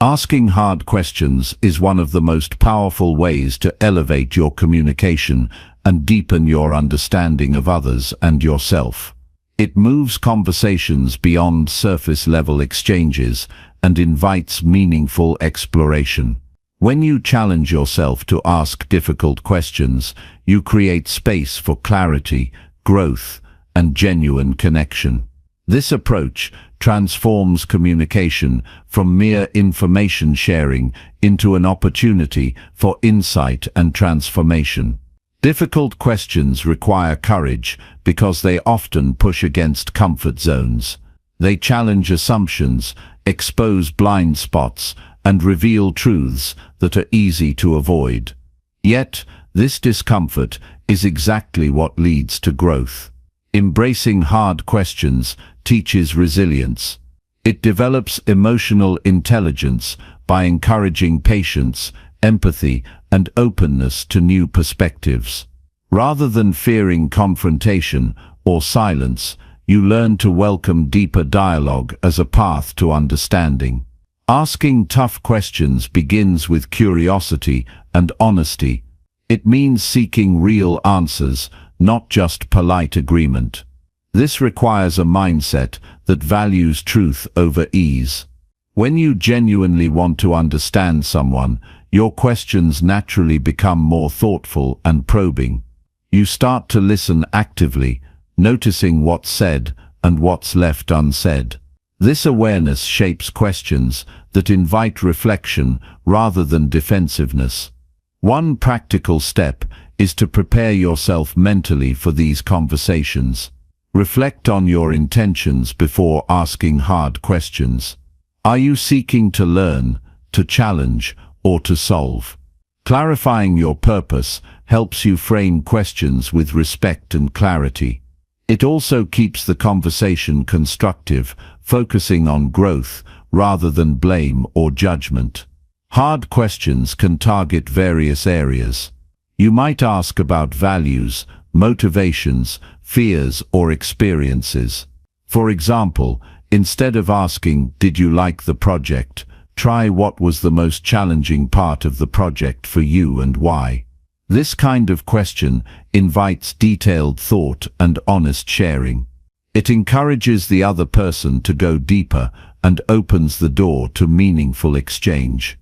Asking hard questions is one of the most powerful ways to elevate your communication and deepen your understanding of others and yourself. It moves conversations beyond surface-level exchanges and invites meaningful exploration. When you challenge yourself to ask difficult questions, you create space for clarity, growth, and genuine connection. This approach transforms communication from mere information sharing into an opportunity for insight and transformation. Difficult questions require courage because they often push against comfort zones. They challenge assumptions, expose blind spots, and reveal truths that are easy to avoid. Yet, this discomfort is exactly what leads to growth. Embracing hard questions teaches resilience. It develops emotional intelligence by encouraging patience, empathy, and openness to new perspectives. Rather than fearing confrontation or silence, you learn to welcome deeper dialogue as a path to understanding. Asking tough questions begins with curiosity and honesty. It means seeking real answers, not just polite agreement. This requires a mindset that values truth over ease. When you genuinely want to understand someone, your questions naturally become more thoughtful and probing. You start to listen actively, noticing what's said and what's left unsaid. This awareness shapes questions that invite reflection rather than defensiveness. One practical step is to prepare yourself mentally for these conversations. Reflect on your intentions before asking hard questions. Are you seeking to learn, to challenge, or to solve? Clarifying your purpose helps you frame questions with respect and clarity. It also keeps the conversation constructive, focusing on growth rather than blame or judgment. Hard questions can target various areas. You might ask about values, motivations, fears, or experiences. For example, instead of asking, "Did you like the project?" try, "What was the most challenging part of the project for you and why?" This kind of question invites detailed thought and honest sharing. It encourages the other person to go deeper and opens the door to meaningful exchange.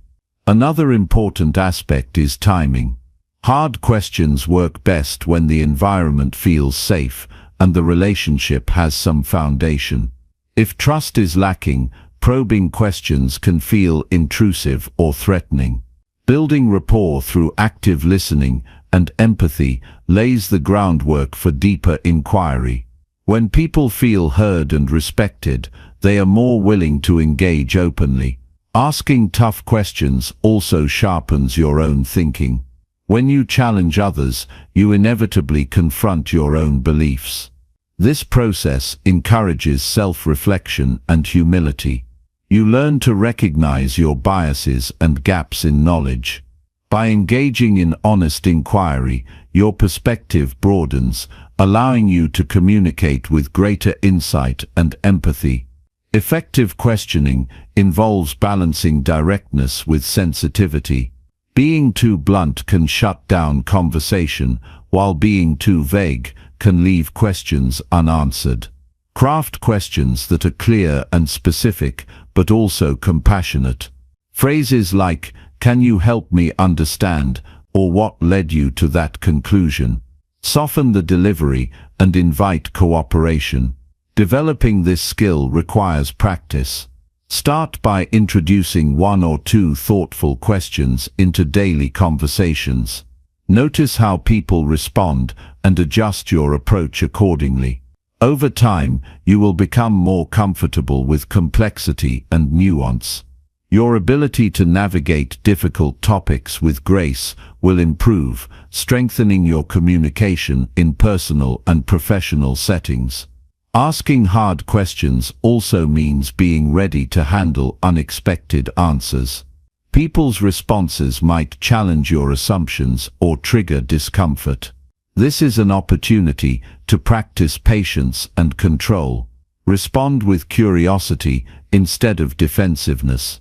Another important aspect is timing. Hard questions work best when the environment feels safe and the relationship has some foundation. If trust is lacking, probing questions can feel intrusive or threatening. Building rapport through active listening and empathy lays the groundwork for deeper inquiry. When people feel heard and respected, they are more willing to engage openly. Asking tough questions also sharpens your own thinking. When you challenge others, you inevitably confront your own beliefs. This process encourages self-reflection and humility. You learn to recognize your biases and gaps in knowledge. By engaging in honest inquiry, your perspective broadens, allowing you to communicate with greater insight and empathy. Effective questioning involves balancing directness with sensitivity. Being too blunt can shut down conversation, while being too vague can leave questions unanswered. Craft questions that are clear and specific, but also compassionate. Phrases like, "Can you help me understand?" or "What led you to that conclusion?" soften the delivery and invite cooperation. Developing this skill requires practice. Start by introducing one or two thoughtful questions into daily conversations. Notice how people respond and adjust your approach accordingly. Over time, you will become more comfortable with complexity and nuance. Your ability to navigate difficult topics with grace will improve, strengthening your communication in personal and professional settings. Asking hard questions also means being ready to handle unexpected answers. People's responses might challenge your assumptions or trigger discomfort. This is an opportunity to practice patience and control. Respond with curiosity instead of defensiveness.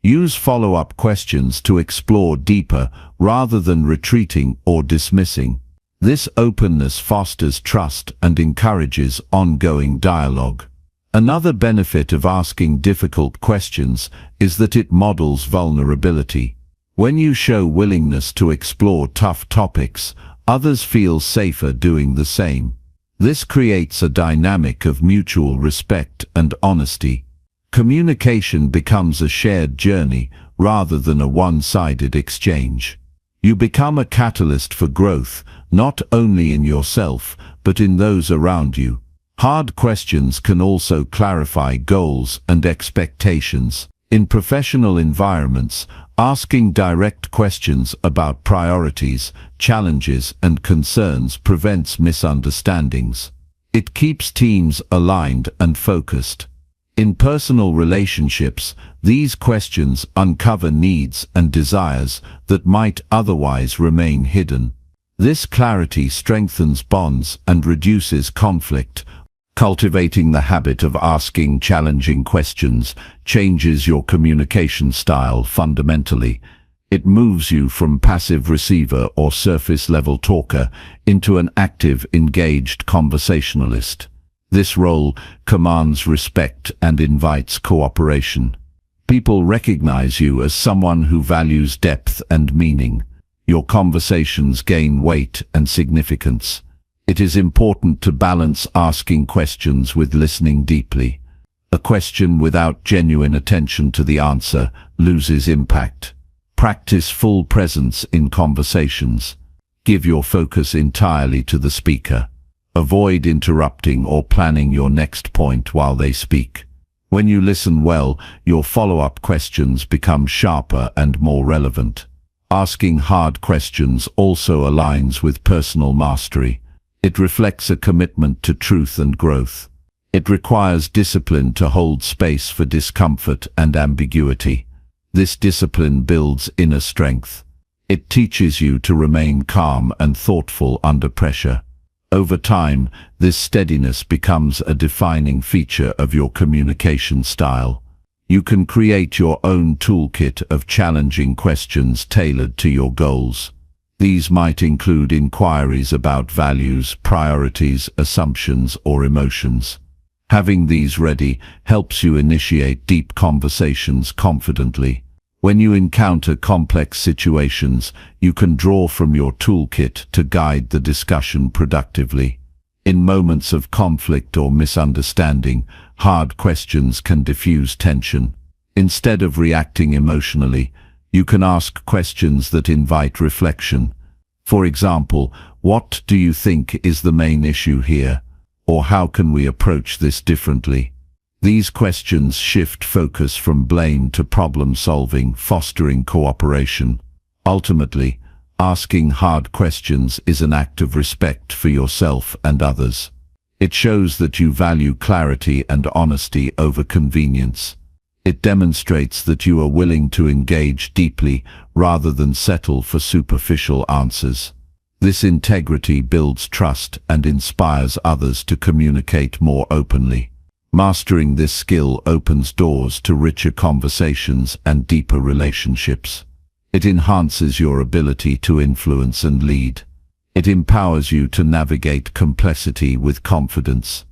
Use follow-up questions to explore deeper rather than retreating or dismissing. This openness fosters trust and encourages ongoing dialogue. Another benefit of asking difficult questions is that it models vulnerability. When you show willingness to explore tough topics, others feel safer doing the same. This creates a dynamic of mutual respect and honesty. Communication becomes a shared journey rather than a one-sided exchange. You become a catalyst for growth, not only in yourself, but in those around you. Hard questions can also clarify goals and expectations. In professional environments, asking direct questions about priorities, challenges, and concerns prevents misunderstandings. It keeps teams aligned and focused. In personal relationships, these questions uncover needs and desires that might otherwise remain hidden. This clarity strengthens bonds and reduces conflict. Cultivating the habit of asking challenging questions changes your communication style fundamentally. It moves you from passive receiver or surface-level talker into an active, engaged conversationalist. This role commands respect and invites cooperation. People recognize you as someone who values depth and meaning. Your conversations gain weight and significance. It is important to balance asking questions with listening deeply. A question without genuine attention to the answer loses impact. Practice full presence in conversations. Give your focus entirely to the speaker. Avoid interrupting or planning your next point while they speak. When you listen well, your follow-up questions become sharper and more relevant. Asking hard questions also aligns with personal mastery. It reflects a commitment to truth and growth. It requires discipline to hold space for discomfort and ambiguity. This discipline builds inner strength. It teaches you to remain calm and thoughtful under pressure. Over time, this steadiness becomes a defining feature of your communication style. You can create your own toolkit of challenging questions tailored to your goals. These might include inquiries about values, priorities, assumptions, or emotions. Having these ready helps you initiate deep conversations confidently. When you encounter complex situations, you can draw from your toolkit to guide the discussion productively. In moments of conflict or misunderstanding, hard questions can diffuse tension. Instead of reacting emotionally, you can ask questions that invite reflection. For example, what do you think is the main issue here? Or how can we approach this differently? These questions shift focus from blame to problem solving, fostering cooperation. Ultimately, asking hard questions is an act of respect for yourself and others. It shows that you value clarity and honesty over convenience. It demonstrates that you are willing to engage deeply rather than settle for superficial answers. This integrity builds trust and inspires others to communicate more openly. Mastering this skill opens doors to richer conversations and deeper relationships. It enhances your ability to influence and lead. It empowers you to navigate complexity with confidence.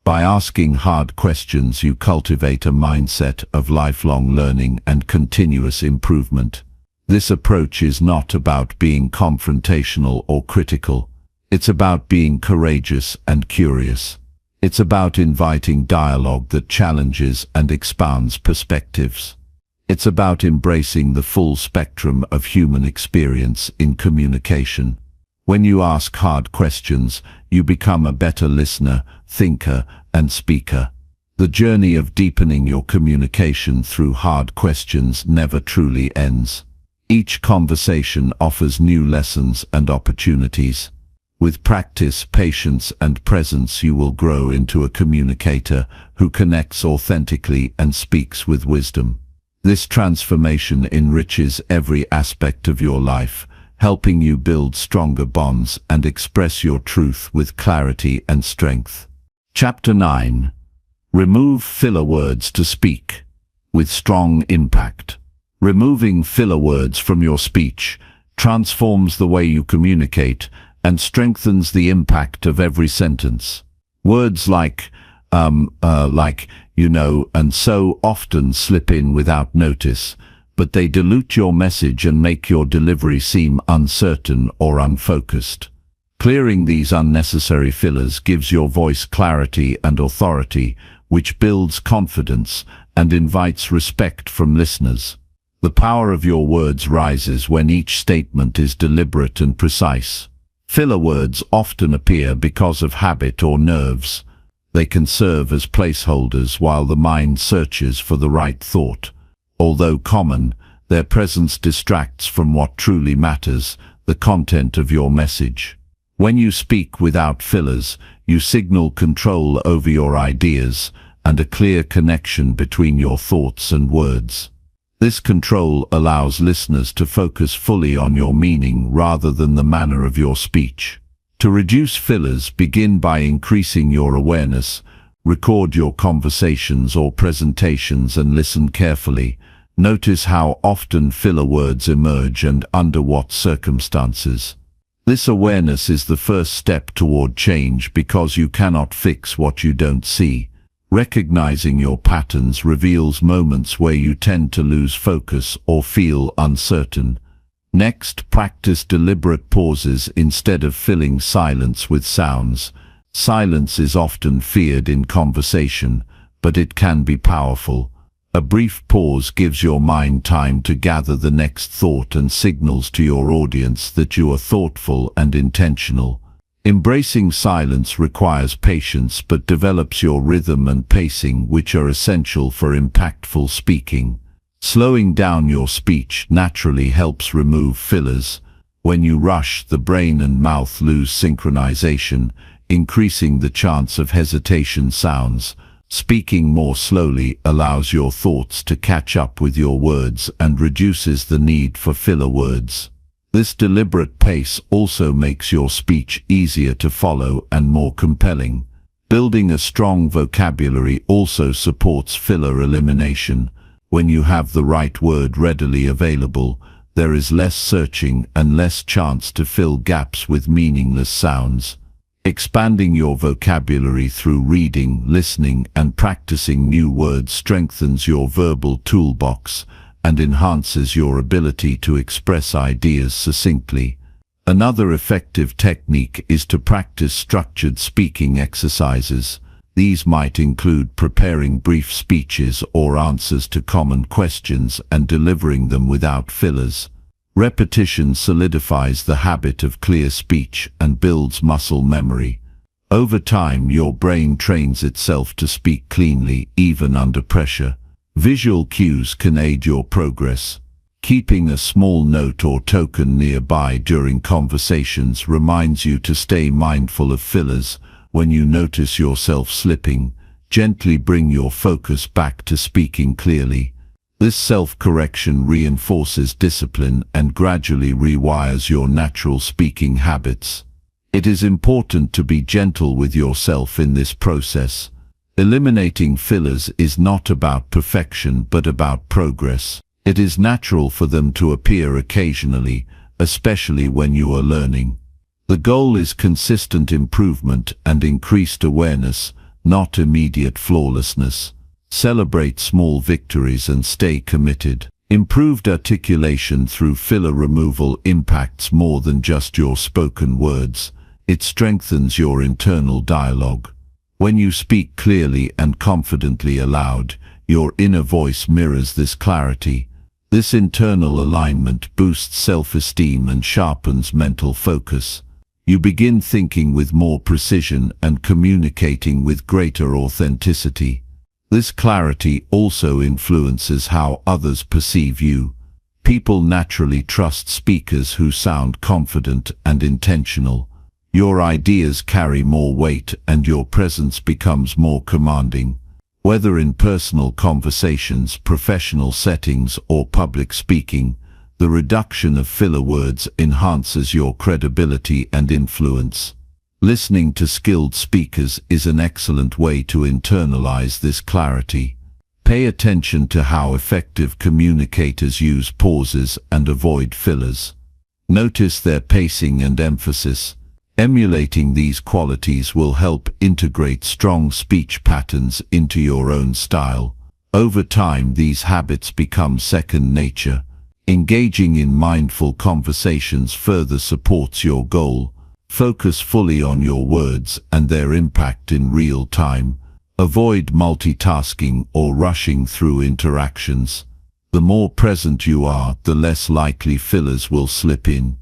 By asking hard questions, you cultivate a mindset of lifelong learning and continuous improvement. This approach is not about being confrontational or critical. It's about being courageous and curious. It's about inviting dialogue that challenges and expands perspectives. It's about embracing the full spectrum of human experience in communication. When you ask hard questions, you become a better listener, thinker, and speaker. The journey of deepening your communication through hard questions never truly ends. Each conversation offers new lessons and opportunities. With practice, patience, and presence, you will grow into a communicator who connects authentically and speaks with wisdom. This transformation enriches every aspect of your life, helping you build stronger bonds and express your truth with clarity and strength. Chapter 9. Remove filler words to speak with strong impact. Removing filler words from your speech transforms the way you communicate and strengthens the impact of every sentence. Words like, you know, and so often slip in without notice, but they dilute your message and make your delivery seem uncertain or unfocused. Clearing these unnecessary fillers gives your voice clarity and authority, which builds confidence and invites respect from listeners. The power of your words rises when each statement is deliberate and precise. Filler words often appear because of habit or nerves. They can serve as placeholders while the mind searches for the right thought. Although common, their presence distracts from what truly matters, the content of your message. When you speak without fillers, you signal control over your ideas and a clear connection between your thoughts and words. This control allows listeners to focus fully on your meaning rather than the manner of your speech. To reduce fillers, begin by increasing your awareness. Record your conversations or presentations and listen carefully. Notice how often filler words emerge and under what circumstances. This awareness is the first step toward change because you cannot fix what you don't see. Recognizing your patterns reveals moments where you tend to lose focus or feel uncertain. Next, practice deliberate pauses instead of filling silence with sounds. Silence is often feared in conversation, but it can be powerful. A brief pause gives your mind time to gather the next thought and signals to your audience that you are thoughtful and intentional. Embracing silence requires patience but develops your rhythm and pacing, which are essential for impactful speaking. Slowing down your speech naturally helps remove fillers. When you rush, the brain and mouth lose synchronization, increasing the chance of hesitation sounds. Speaking more slowly allows your thoughts to catch up with your words and reduces the need for filler words. This deliberate pace also makes your speech easier to follow and more compelling. Building a strong vocabulary also supports filler elimination. When you have the right word readily available, there is less searching and less chance to fill gaps with meaningless sounds. Expanding your vocabulary through reading, listening, and practicing new words strengthens your verbal toolbox and enhances your ability to express ideas succinctly. Another effective technique is to practice structured speaking exercises. These might include preparing brief speeches or answers to common questions and delivering them without fillers. Repetition solidifies the habit of clear speech and builds muscle memory. Over time, your brain trains itself to speak cleanly, even under pressure. Visual cues can aid your progress. Keeping a small note or token nearby during conversations reminds you to stay mindful of fillers. When you notice yourself slipping, gently bring your focus back to speaking clearly. This self-correction reinforces discipline and gradually rewires your natural speaking habits. It is important to be gentle with yourself in this process. Eliminating fillers is not about perfection but about progress. It is natural for them to appear occasionally, especially when you are learning. The goal is consistent improvement and increased awareness, not immediate flawlessness. Celebrate small victories and stay committed. Improved articulation through filler removal impacts more than just your spoken words. It strengthens your internal dialogue. When you speak clearly and confidently aloud, your inner voice mirrors this clarity. This internal alignment boosts self-esteem and sharpens mental focus. You begin thinking with more precision and communicating with greater authenticity. This clarity also influences how others perceive you. People naturally trust speakers who sound confident and intentional. Your ideas carry more weight and your presence becomes more commanding. Whether in personal conversations, professional settings, or public speaking, the reduction of filler words enhances your credibility and influence. Listening to skilled speakers is an excellent way to internalize this clarity. Pay attention to how effective communicators use pauses and avoid fillers. Notice their pacing and emphasis. Emulating these qualities will help integrate strong speech patterns into your own style. Over time, these habits become second nature. Engaging in mindful conversations further supports your goal. Focus fully on your words and their impact in real time. Avoid multitasking or rushing through interactions. The more present you are, the less likely fillers will slip in.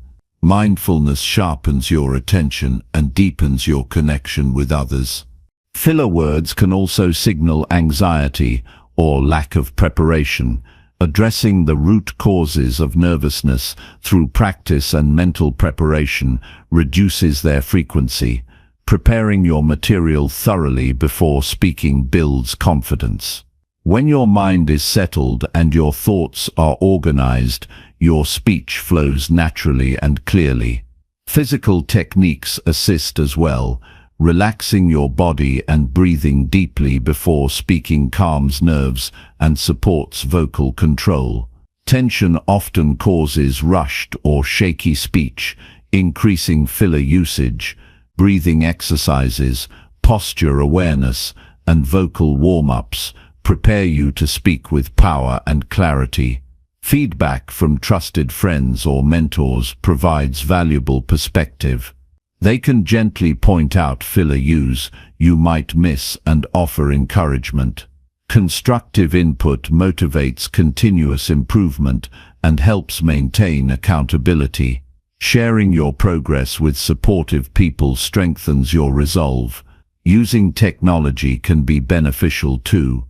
Mindfulness sharpens your attention and deepens your connection with others. Filler words can also signal anxiety or lack of preparation. Addressing the root causes of nervousness through practice and mental preparation reduces their frequency. Preparing your material thoroughly before speaking builds confidence. When your mind is settled and your thoughts are organized, your speech flows naturally and clearly. Physical techniques assist as well. Relaxing your body and breathing deeply before speaking calms nerves and supports vocal control. Tension often causes rushed or shaky speech. Increasing filler usage, breathing exercises, posture awareness, and vocal warm-ups prepare you to speak with power and clarity. Feedback from trusted friends or mentors provides valuable perspective. They can gently point out filler use you might miss and offer encouragement. Constructive input motivates continuous improvement and helps maintain accountability. Sharing your progress with supportive people strengthens your resolve. Using technology can be beneficial too.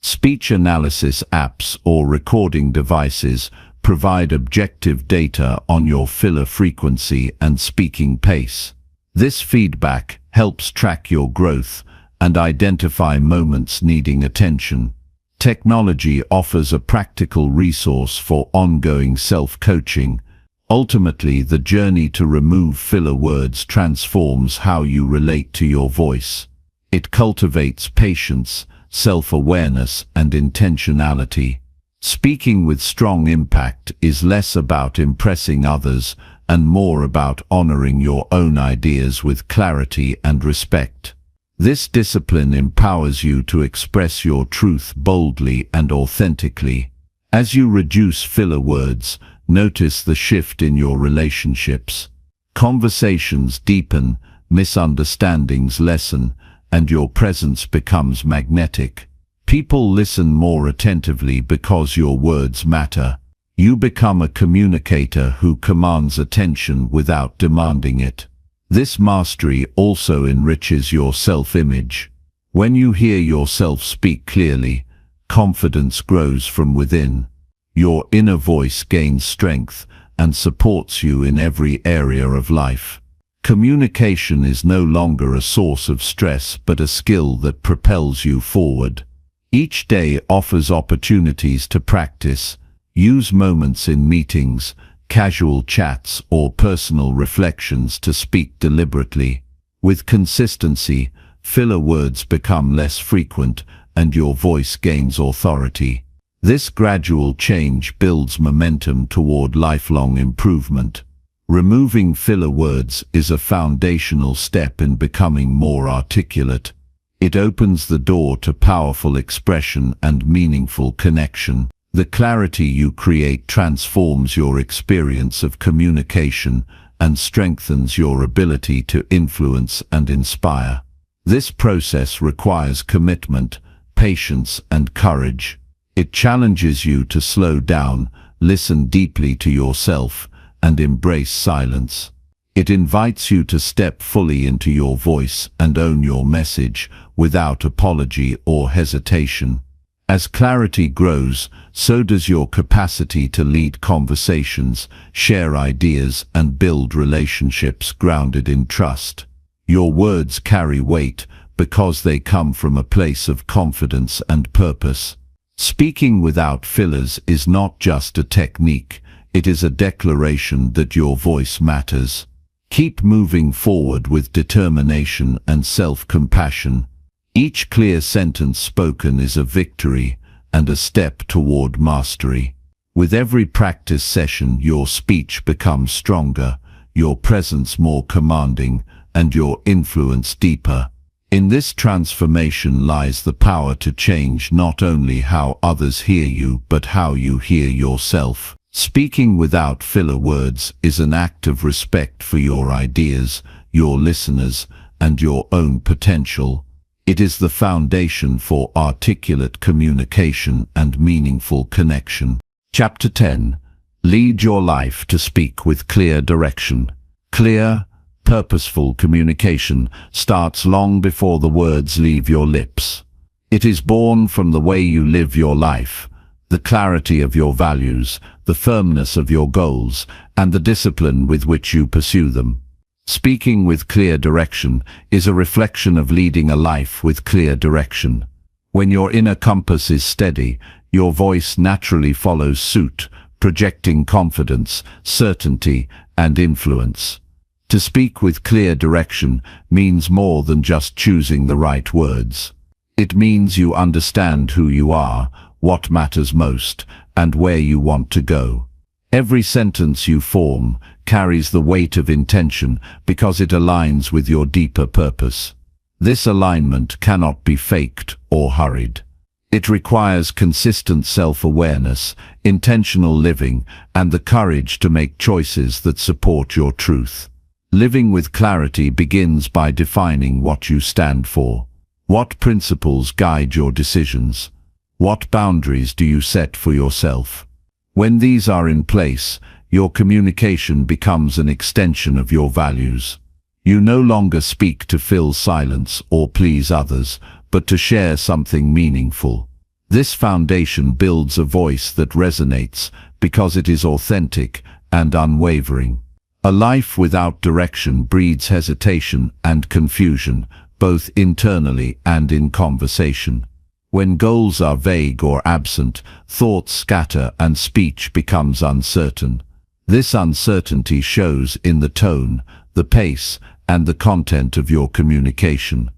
Speech analysis apps or recording devices provide objective data on your filler frequency and speaking pace. This feedback helps track your growth and identify moments needing attention. Technology offers a practical resource for ongoing self-coaching. Ultimately, the journey to remove filler words transforms how you relate to your voice. It cultivates patience, self-awareness, and intentionality. Speaking with strong impact is less about impressing others and more about honoring your own ideas with clarity and respect. This discipline empowers you to express your truth boldly and authentically. As you reduce filler words, notice the shift in your relationships. Conversations deepen, misunderstandings lessen, and your presence becomes magnetic. People listen more attentively because your words matter. You become a communicator who commands attention without demanding it. This mastery also enriches your self-image. When you hear yourself speak clearly, confidence grows from within. Your inner voice gains strength and supports you in every area of life. Communication is no longer a source of stress but a skill that propels you forward. Each day offers opportunities to practice. Use moments in meetings, casual chats, or personal reflections to speak deliberately. With consistency, filler words become less frequent and your voice gains authority. This gradual change builds momentum toward lifelong improvement. Removing filler words is a foundational step in becoming more articulate. It opens the door to powerful expression and meaningful connection. The clarity you create transforms your experience of communication and strengthens your ability to influence and inspire. This process requires commitment, patience, and courage. It challenges you to slow down, listen deeply to yourself, and embrace silence. It invites you to step fully into your voice and own your message without apology or hesitation. As clarity grows, so does your capacity to lead conversations, share ideas, and build relationships grounded in trust. Your words carry weight because they come from a place of confidence and purpose. Speaking without fillers is not just a technique, it is a declaration that your voice matters. Keep moving forward with determination and self-compassion. Each clear sentence spoken is a victory and a step toward mastery. With every practice session, your speech becomes stronger, your presence more commanding, and your influence deeper. In this transformation lies the power to change not only how others hear you, but how you hear yourself. Speaking without filler words is an act of respect for your ideas, your listeners, and your own potential. It is the foundation for articulate communication and meaningful connection. Chapter 10. Lead your life to speak with clear direction. Clear, purposeful communication starts long before the words leave your lips. It is born from the way you live your life, the clarity of your values, the firmness of your goals, and the discipline with which you pursue them. Speaking with clear direction is a reflection of leading a life with clear direction. When your inner compass is steady, your voice naturally follows suit, projecting confidence, certainty, and influence. To speak with clear direction means more than just choosing the right words. It means you understand who you are, what matters most, and where you want to go. Every sentence you form carries the weight of intention because it aligns with your deeper purpose. This alignment cannot be faked or hurried. It requires consistent self-awareness, intentional living, and the courage to make choices that support your truth. Living with clarity begins by defining what you stand for. What principles guide your decisions? What boundaries do you set for yourself? When these are in place, your communication becomes an extension of your values. You no longer speak to fill silence or please others, but to share something meaningful. This foundation builds a voice that resonates because it is authentic and unwavering. A life without direction breeds hesitation and confusion, both internally and in conversation. When goals are vague or absent, thoughts scatter and speech becomes uncertain. This uncertainty shows in the tone, the pace, and the content of your communication.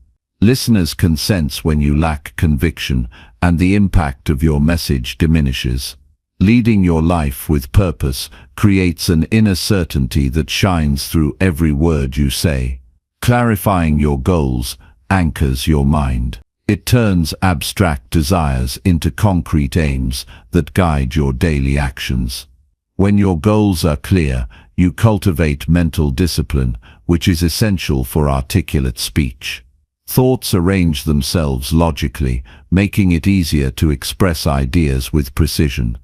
Listeners can sense when you lack conviction, and the impact of your message diminishes. Leading your life with purpose creates an inner certainty that shines through every word you say. Clarifying your goals anchors your mind. It turns abstract desires into concrete aims that guide your daily actions. When your goals are clear, you cultivate mental discipline, which is essential for articulate speech. Thoughts arrange themselves logically, making it easier to express ideas with precision.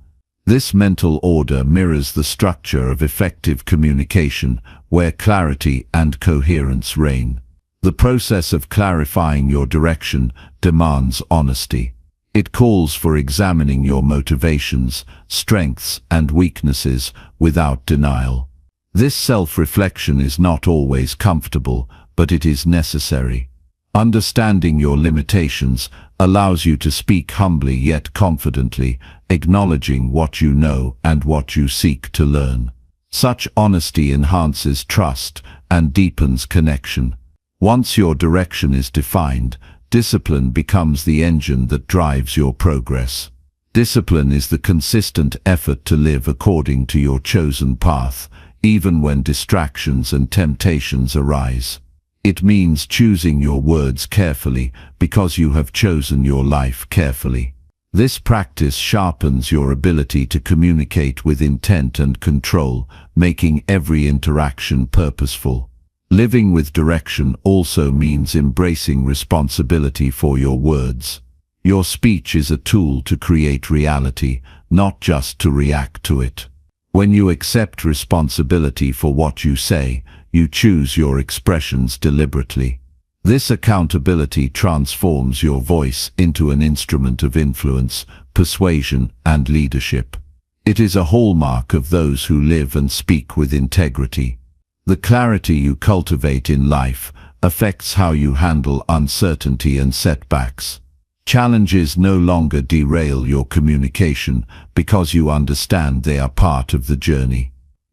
This mental order mirrors the structure of effective communication, where clarity and coherence reign. The process of clarifying your direction demands honesty. It calls for examining your motivations, strengths, and weaknesses without denial. This self-reflection is not always comfortable, but it is necessary. Understanding your limitations allows you to speak humbly yet confidently, acknowledging what you know and what you seek to learn. Such honesty enhances trust and deepens connection. Once your direction is defined, discipline becomes the engine that drives your progress. Discipline is the consistent effort to live according to your chosen path, even when distractions and temptations arise. It means choosing your words carefully because you have chosen your life carefully. This practice sharpens your ability to communicate with intent and control, making every interaction purposeful. Living with direction also means embracing responsibility for your words. Your speech is a tool to create reality, not just to react to it. When you accept responsibility for what you say, you choose your expressions deliberately. This accountability transforms your voice into an instrument of influence, persuasion, and leadership. It is a hallmark of those who live and speak with integrity. The clarity you cultivate in life affects how you handle uncertainty and setbacks. Challenges no longer derail your communication because you understand they are part of the journey.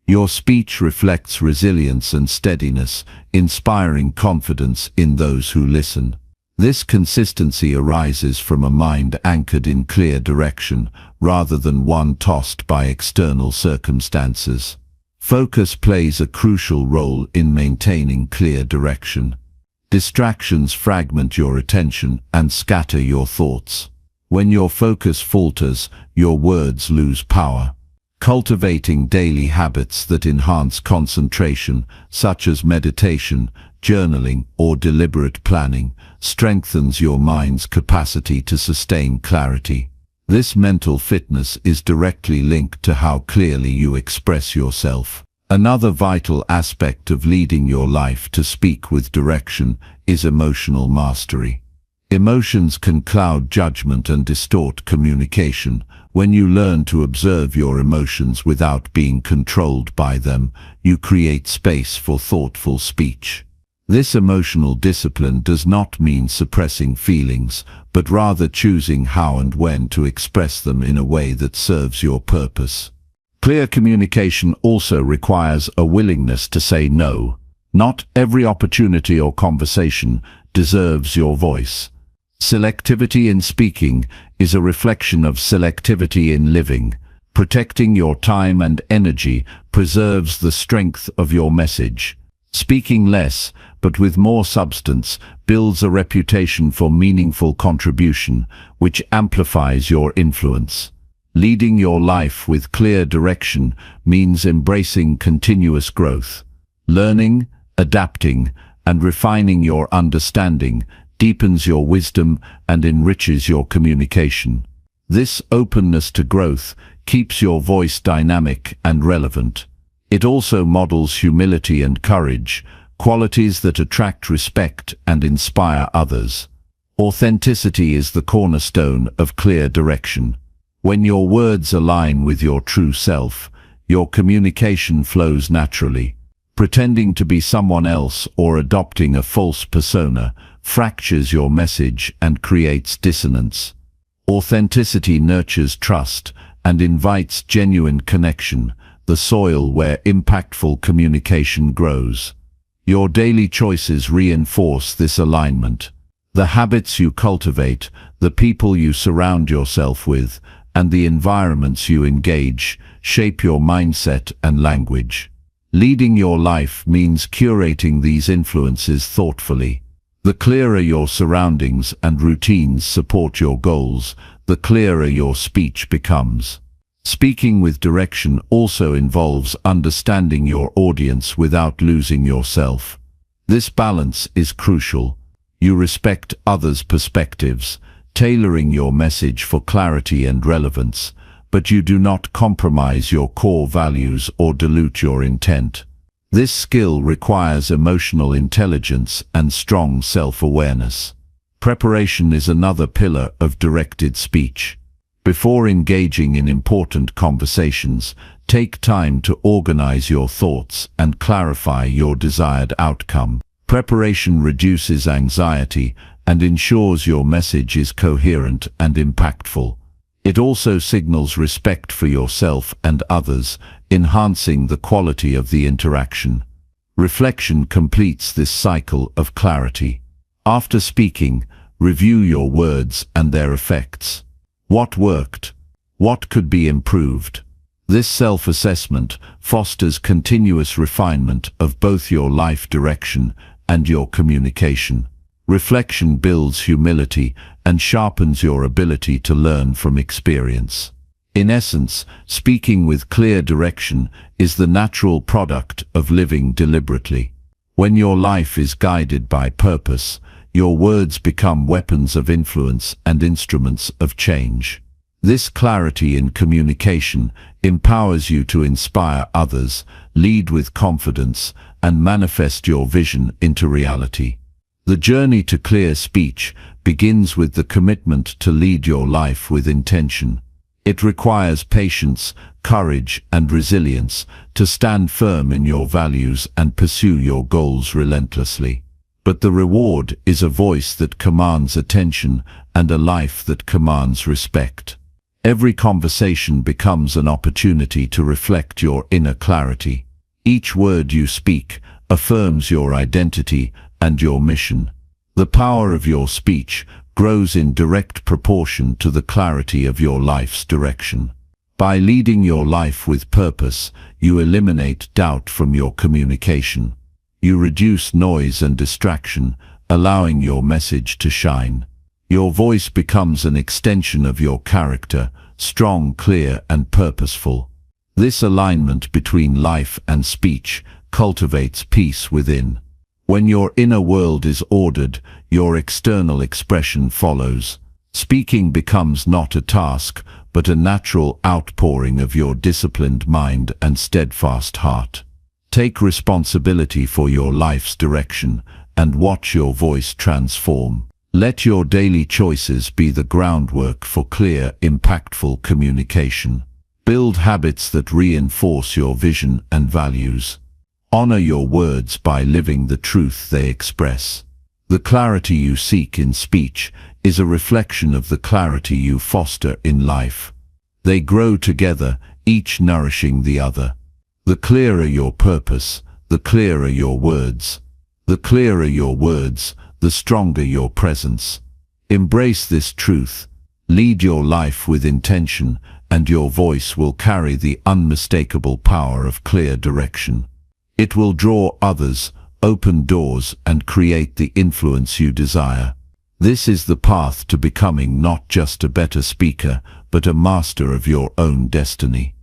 Your speech reflects resilience and steadiness, inspiring confidence in those who listen. This consistency arises from a mind anchored in clear direction, rather than one tossed by external circumstances. Focus plays a crucial role in maintaining clear direction. Distractions fragment your attention and scatter your thoughts. When your focus falters, your words lose power. Cultivating daily habits that enhance concentration, such as meditation, journaling, or deliberate planning, strengthens your mind's capacity to sustain clarity. This mental fitness is directly linked to how clearly you express yourself. Another vital aspect of leading your life to speak with direction is emotional mastery. Emotions can cloud judgment and distort communication. When you learn to observe your emotions without being controlled by them, you create space for thoughtful speech. This emotional discipline does not mean suppressing feelings, but rather choosing how and when to express them in a way that serves your purpose. Clear communication also requires a willingness to say no. Not every opportunity or conversation deserves your voice. Selectivity in speaking is a reflection of selectivity in living. Protecting your time and energy preserves the strength of your message. Speaking less, but with more substance, builds a reputation for meaningful contribution, which amplifies your influence. Leading your life with clear direction means embracing continuous growth. Learning, adapting, and refining your understanding deepens your wisdom and enriches your communication. This openness to growth keeps your voice dynamic and relevant. It also models humility and courage, qualities that attract respect and inspire others. Authenticity is the cornerstone of clear direction. When your words align with your true self, your communication flows naturally. Pretending to be someone else or adopting a false persona fractures your message and creates dissonance. Authenticity nurtures trust and invites genuine connection, the soil where impactful communication grows. Your daily choices reinforce this alignment. The habits you cultivate, the people you surround yourself with, and the environments you engage shape your mindset and language. Leading your life means curating these influences thoughtfully. The clearer your surroundings and routines support your goals, the clearer your speech becomes. Speaking with direction also involves understanding your audience without losing yourself. This balance is crucial. You respect others' perspectives, tailoring your message for clarity and relevance, but you do not compromise your core values or dilute your intent. This skill requires emotional intelligence and strong self-awareness. Preparation is another pillar of directed speech. Before engaging in important conversations, take time to organize your thoughts and clarify your desired outcome. Preparation reduces anxiety and ensures your message is coherent and impactful. It also signals respect for yourself and others, enhancing the quality of the interaction. Reflection completes this cycle of clarity. After speaking, review your words and their effects. What worked? What could be improved? This self-assessment fosters continuous refinement of both your life direction and your communication. Reflection builds humility and sharpens your ability to learn from experience. In essence, speaking with clear direction is the natural product of living deliberately. When your life is guided by purpose, your words become weapons of influence and instruments of change. This clarity in communication empowers you to inspire others, lead with confidence, and manifest your vision into reality. The journey to clear speech begins with the commitment to lead your life with intention. It requires patience, courage, and resilience to stand firm in your values and pursue your goals relentlessly. But the reward is a voice that commands attention and a life that commands respect. Every conversation becomes an opportunity to reflect your inner clarity. Each word you speak affirms your identity and your mission. The power of your speech grows in direct proportion to the clarity of your life's direction. By leading your life with purpose, you eliminate doubt from your communication. You reduce noise and distraction, allowing your message to shine. Your voice becomes an extension of your character, strong, clear, and purposeful. This alignment between life and speech cultivates peace within. When your inner world is ordered, your external expression follows. Speaking becomes not a task, but a natural outpouring of your disciplined mind and steadfast heart. Take responsibility for your life's direction and watch your voice transform. Let your daily choices be the groundwork for clear, impactful communication. Build habits that reinforce your vision and values. Honor your words by living the truth they express. The clarity you seek in speech is a reflection of the clarity you foster in life. They grow together, each nourishing the other. The clearer your purpose, the clearer your words. The clearer your words, the stronger your presence. Embrace this truth. Lead your life with intention, and your voice will carry the unmistakable power of clear direction. It will draw others, open doors, and create the influence you desire. This is the path to becoming not just a better speaker, but a master of your own destiny.